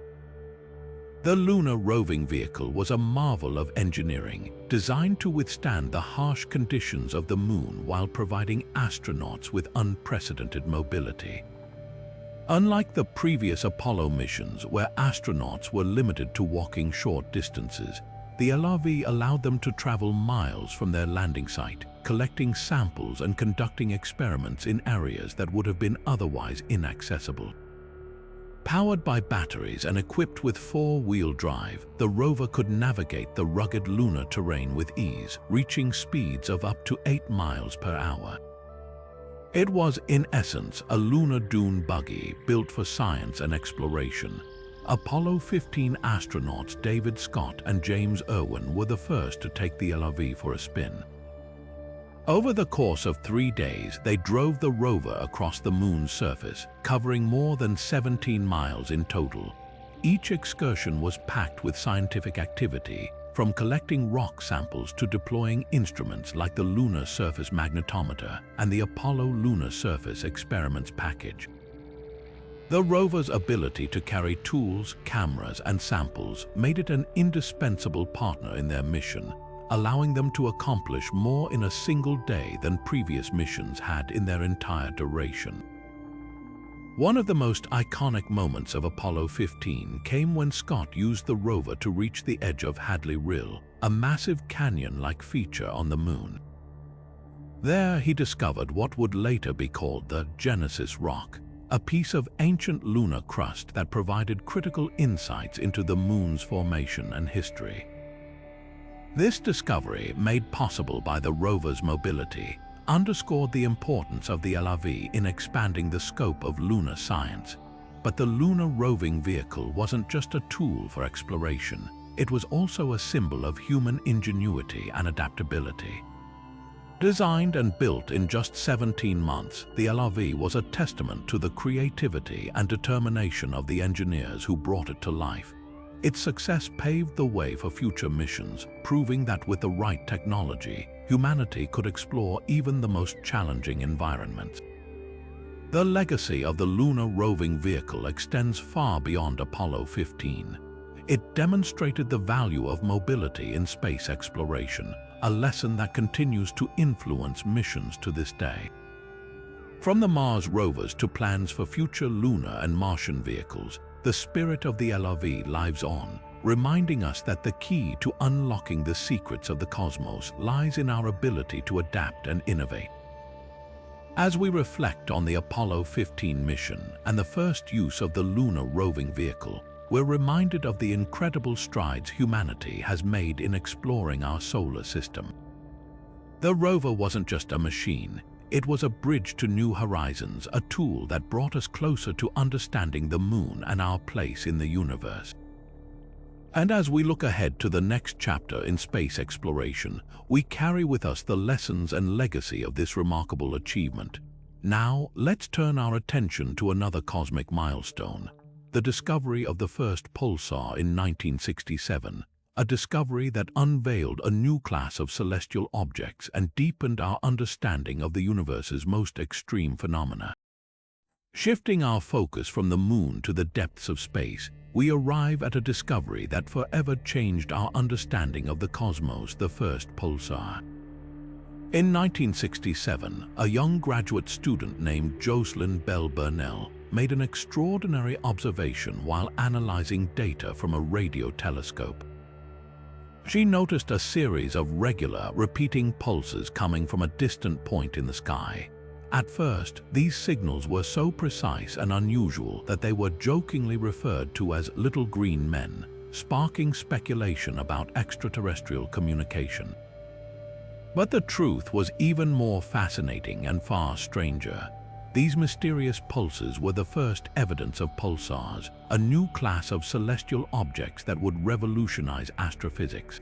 The Lunar Roving Vehicle was a marvel of engineering, designed to withstand the harsh conditions of the moon while providing astronauts with unprecedented mobility. Unlike the previous Apollo missions, where astronauts were limited to walking short distances, the LRV allowed them to travel miles from their landing site, collecting samples and conducting experiments in areas that would have been otherwise inaccessible. Powered by batteries and equipped with four-wheel drive, the rover could navigate the rugged lunar terrain with ease, reaching speeds of up to 8 miles per hour. It was, in essence, a lunar dune buggy built for science and exploration. Apollo 15 astronauts David Scott and James Irwin were the first to take the LRV for a spin. Over the course of 3 days, they drove the rover across the moon's surface, covering more than 17 miles in total. Each excursion was packed with scientific activity, from collecting rock samples to deploying instruments like the Lunar Surface Magnetometer and the Apollo Lunar Surface Experiments Package. The rover's ability to carry tools, cameras, and samples made it an indispensable partner in their mission, allowing them to accomplish more in a single day than previous missions had in their entire duration. One of the most iconic moments of Apollo 15 came when Scott used the rover to reach the edge of Hadley Rill, a massive canyon-like feature on the moon. There he discovered what would later be called the Genesis Rock, a piece of ancient lunar crust that provided critical insights into the moon's formation and history. This discovery, made possible by the rover's mobility, underscored the importance of the LRV in expanding the scope of lunar science. But the lunar roving vehicle wasn't just a tool for exploration, it was also a symbol of human ingenuity and adaptability. Designed and built in just 17 months, the LRV was a testament to the creativity and determination of the engineers who brought it to life. Its success paved the way for future missions, proving that with the right technology, humanity could explore even the most challenging environments. The legacy of the lunar roving vehicle extends far beyond Apollo 15. It demonstrated the value of mobility in space exploration, a lesson that continues to influence missions to this day. From the Mars rovers to plans for future lunar and Martian vehicles, the spirit of the LRV lives on, reminding us that the key to unlocking the secrets of the cosmos lies in our ability to adapt and innovate. As we reflect on the Apollo 15 mission and the first use of the lunar roving vehicle, we're reminded of the incredible strides humanity has made in exploring our solar system. The rover wasn't just a machine, it was a bridge to new horizons, a tool that brought us closer to understanding the moon and our place in the universe. And as we look ahead to the next chapter in space exploration, we carry with us the lessons and legacy of this remarkable achievement. Now, let's turn our attention to another cosmic milestone, the discovery of the first pulsar in 1967, a discovery that unveiled a new class of celestial objects and deepened our understanding of the universe's most extreme phenomena. Shifting our focus from the moon to the depths of space, we arrive at a discovery that forever changed our understanding of the cosmos, the first pulsar. In 1967, a young graduate student named Jocelyn Bell Burnell made an extraordinary observation while analyzing data from a radio telescope. She noticed a series of regular, repeating pulses coming from a distant point in the sky. At first, these signals were so precise and unusual that they were jokingly referred to as little green men, sparking speculation about extraterrestrial communication. But the truth was even more fascinating and far stranger. These mysterious pulses were the first evidence of pulsars, a new class of celestial objects that would revolutionize astrophysics.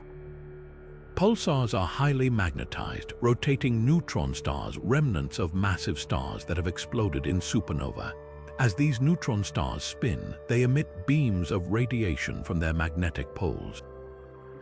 Pulsars are highly magnetized, rotating neutron stars, remnants of massive stars that have exploded in supernova. As these neutron stars spin, they emit beams of radiation from their magnetic poles.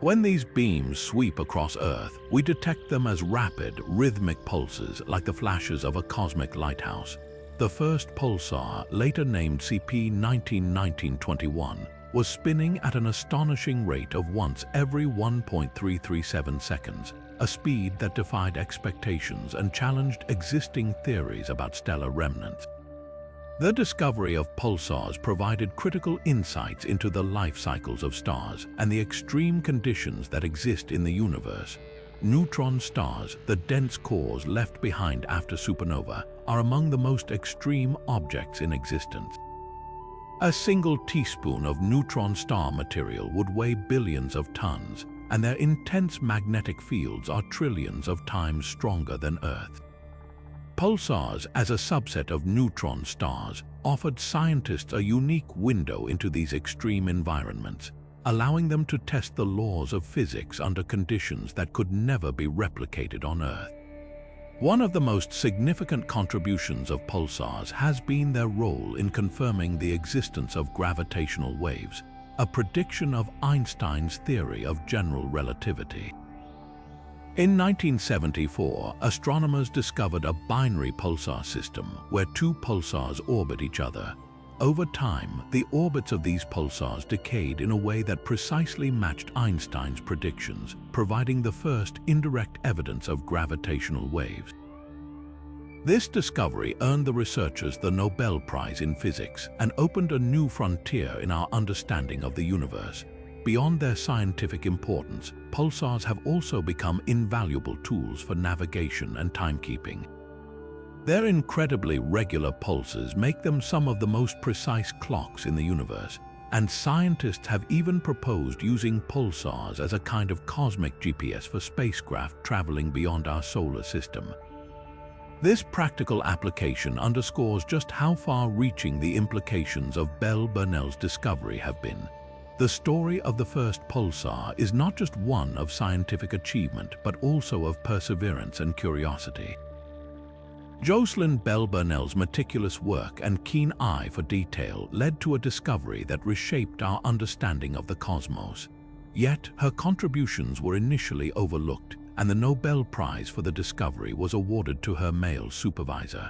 When these beams sweep across Earth, we detect them as rapid, rhythmic pulses like the flashes of a cosmic lighthouse. The first pulsar, later named CP191921, was spinning at an astonishing rate of once every 1.337 seconds, a speed that defied expectations and challenged existing theories about stellar remnants. The discovery of pulsars provided critical insights into the life cycles of stars and the extreme conditions that exist in the universe. Neutron stars, the dense cores left behind after supernova, are among the most extreme objects in existence. A single teaspoon of neutron star material would weigh billions of tons, and their intense magnetic fields are trillions of times stronger than Earth. Pulsars, as a subset of neutron stars, offered scientists a unique window into these extreme environments, allowing them to test the laws of physics under conditions that could never be replicated on Earth. One of the most significant contributions of pulsars has been their role in confirming the existence of gravitational waves, a prediction of Einstein's theory of general relativity. In 1974, astronomers discovered a binary pulsar system where two pulsars orbit each other. Over time, the orbits of these pulsars decayed in a way that precisely matched Einstein's predictions, providing the first indirect evidence of gravitational waves. This discovery earned the researchers the Nobel Prize in Physics and opened a new frontier in our understanding of the universe. Beyond their scientific importance, pulsars have also become invaluable tools for navigation and timekeeping. Their incredibly regular pulses make them some of the most precise clocks in the universe, and scientists have even proposed using pulsars as a kind of cosmic GPS for spacecraft traveling beyond our solar system. This practical application underscores just how far-reaching the implications of Bell Burnell's discovery have been. The story of the first pulsar is not just one of scientific achievement, but also of perseverance and curiosity. Jocelyn Bell Burnell's meticulous work and keen eye for detail led to a discovery that reshaped our understanding of the cosmos. Yet, her contributions were initially overlooked, and the Nobel Prize for the discovery was awarded to her male supervisor.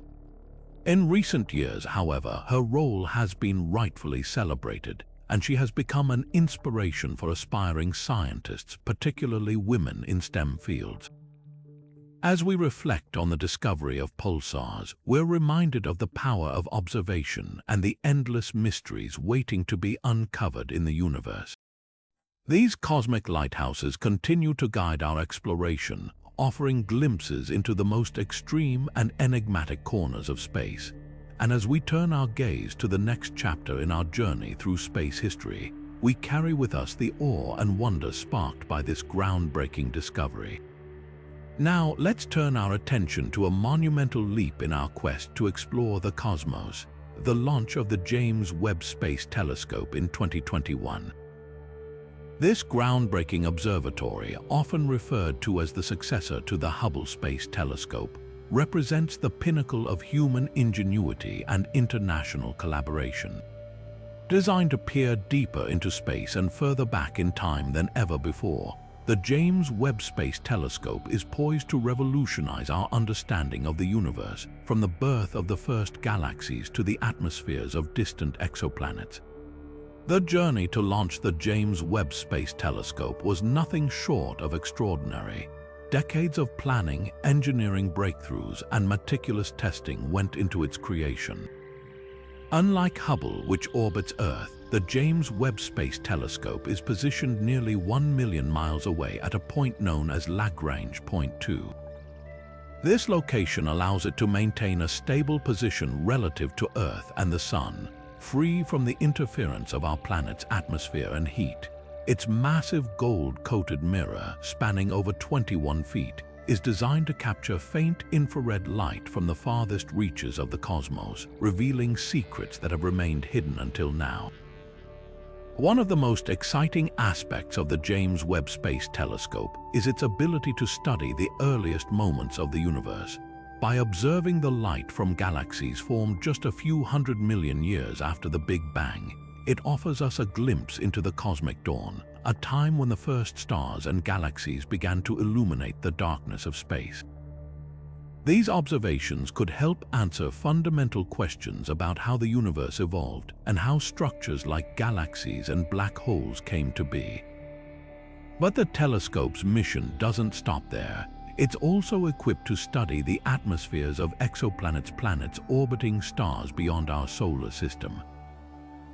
In recent years, however, her role has been rightfully celebrated, and she has become an inspiration for aspiring scientists, particularly women in STEM fields. As we reflect on the discovery of pulsars, we're reminded of the power of observation and the endless mysteries waiting to be uncovered in the universe. These cosmic lighthouses continue to guide our exploration, offering glimpses into the most extreme and enigmatic corners of space. And as we turn our gaze to the next chapter in our journey through space history, we carry with us the awe and wonder sparked by this groundbreaking discovery. Now, let's turn our attention to a monumental leap in our quest to explore the cosmos, the launch of the James Webb Space Telescope in 2021. This groundbreaking observatory, often referred to as the successor to the Hubble Space Telescope, represents the pinnacle of human ingenuity and international collaboration. Designed to peer deeper into space and further back in time than ever before, the James Webb Space Telescope is poised to revolutionize our understanding of the universe, from the birth of the first galaxies to the atmospheres of distant exoplanets. The journey to launch the James Webb Space Telescope was nothing short of extraordinary. Decades of planning, engineering breakthroughs, and meticulous testing went into its creation. Unlike Hubble, which orbits Earth, the James Webb Space Telescope is positioned nearly 1 million miles away at a point known as Lagrange Point 2. This location allows it to maintain a stable position relative to Earth and the Sun, free from the interference of our planet's atmosphere and heat. Its massive gold-coated mirror, spanning over 21 feet, is designed to capture faint infrared light from the farthest reaches of the cosmos, revealing secrets that have remained hidden until now. One of the most exciting aspects of the James Webb Space Telescope is its ability to study the earliest moments of the universe. By observing the light from galaxies formed just a few 100 million years after the Big Bang, it offers us a glimpse into the cosmic dawn, a time when the first stars and galaxies began to illuminate the darkness of space. These observations could help answer fundamental questions about how the universe evolved and how structures like galaxies and black holes came to be. But the telescope's mission doesn't stop there. It's also equipped to study the atmospheres of exoplanets, planets orbiting stars beyond our solar system.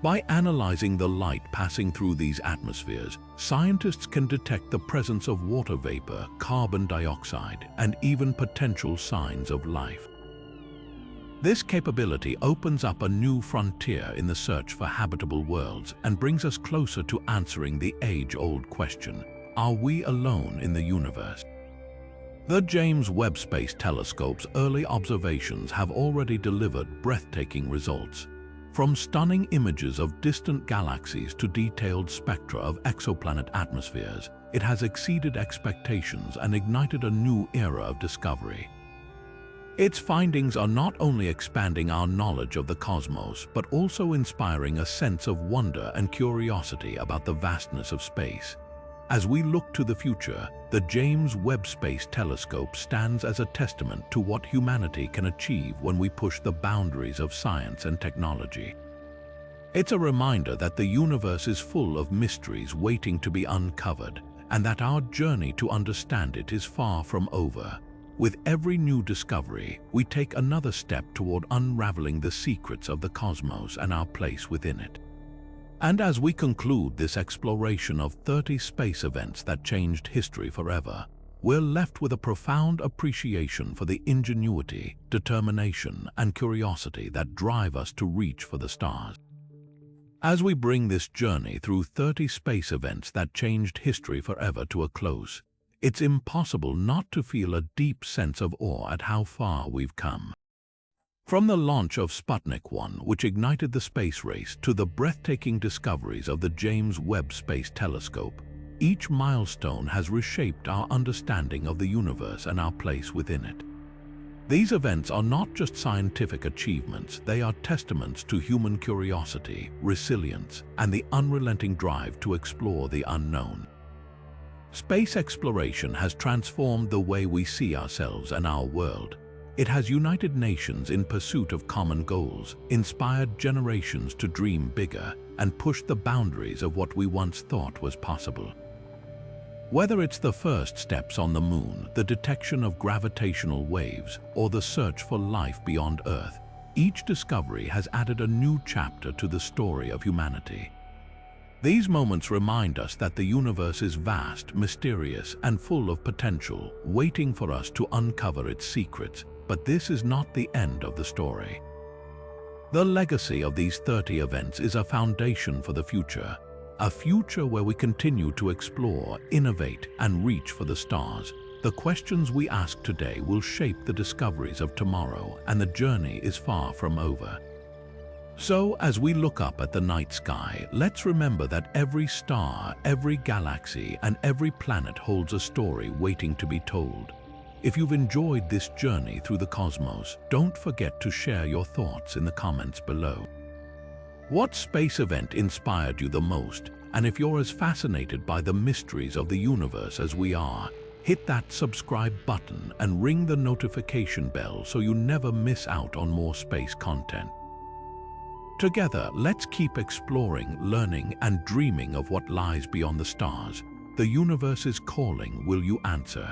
By analyzing the light passing through these atmospheres, scientists can detect the presence of water vapor, carbon dioxide, and even potential signs of life. This capability opens up a new frontier in the search for habitable worlds and brings us closer to answering the age-old question: are we alone in the universe? The James Webb Space Telescope's early observations have already delivered breathtaking results. From stunning images of distant galaxies to detailed spectra of exoplanet atmospheres, it has exceeded expectations and ignited a new era of discovery. Its findings are not only expanding our knowledge of the cosmos, but also inspiring a sense of wonder and curiosity about the vastness of space. As we look to the future, the James Webb Space Telescope stands as a testament to what humanity can achieve when we push the boundaries of science and technology. It's a reminder that the universe is full of mysteries waiting to be uncovered, and that our journey to understand it is far from over. With every new discovery, we take another step toward unraveling the secrets of the cosmos and our place within it. And as we conclude this exploration of 30 space events that changed history forever, we're left with a profound appreciation for the ingenuity, determination, and curiosity that drive us to reach for the stars. As we bring this journey through 30 space events that changed history forever to a close, it's impossible not to feel a deep sense of awe at how far we've come. From the launch of Sputnik One, which ignited the space race, to the breathtaking discoveries of the James Webb Space Telescope, each milestone has reshaped our understanding of the universe and our place within it. These events are not just scientific achievements, they are testaments to human curiosity, resilience, and the unrelenting drive to explore the unknown. Space exploration has transformed the way we see ourselves and our world. It has united nations in pursuit of common goals, inspired generations to dream bigger, and pushed the boundaries of what we once thought was possible. Whether it's the first steps on the moon, the detection of gravitational waves, or the search for life beyond Earth, each discovery has added a new chapter to the story of humanity. These moments remind us that the universe is vast, mysterious, and full of potential, waiting for us to uncover its secrets. But this is not the end of the story. The legacy of these 30 events is a foundation for the future, a future where we continue to explore, innovate, and reach for the stars. The questions we ask today will shape the discoveries of tomorrow, and the journey is far from over. So, as we look up at the night sky, let's remember that every star, every galaxy, and every planet holds a story waiting to be told. If you've enjoyed this journey through the cosmos, don't forget to share your thoughts in the comments below. What space event inspired you the most? And if you're as fascinated by the mysteries of the universe as we are, hit that subscribe button and ring the notification bell so you never miss out on more space content. Together, let's keep exploring, learning, and dreaming of what lies beyond the stars. The universe is calling. Will you answer?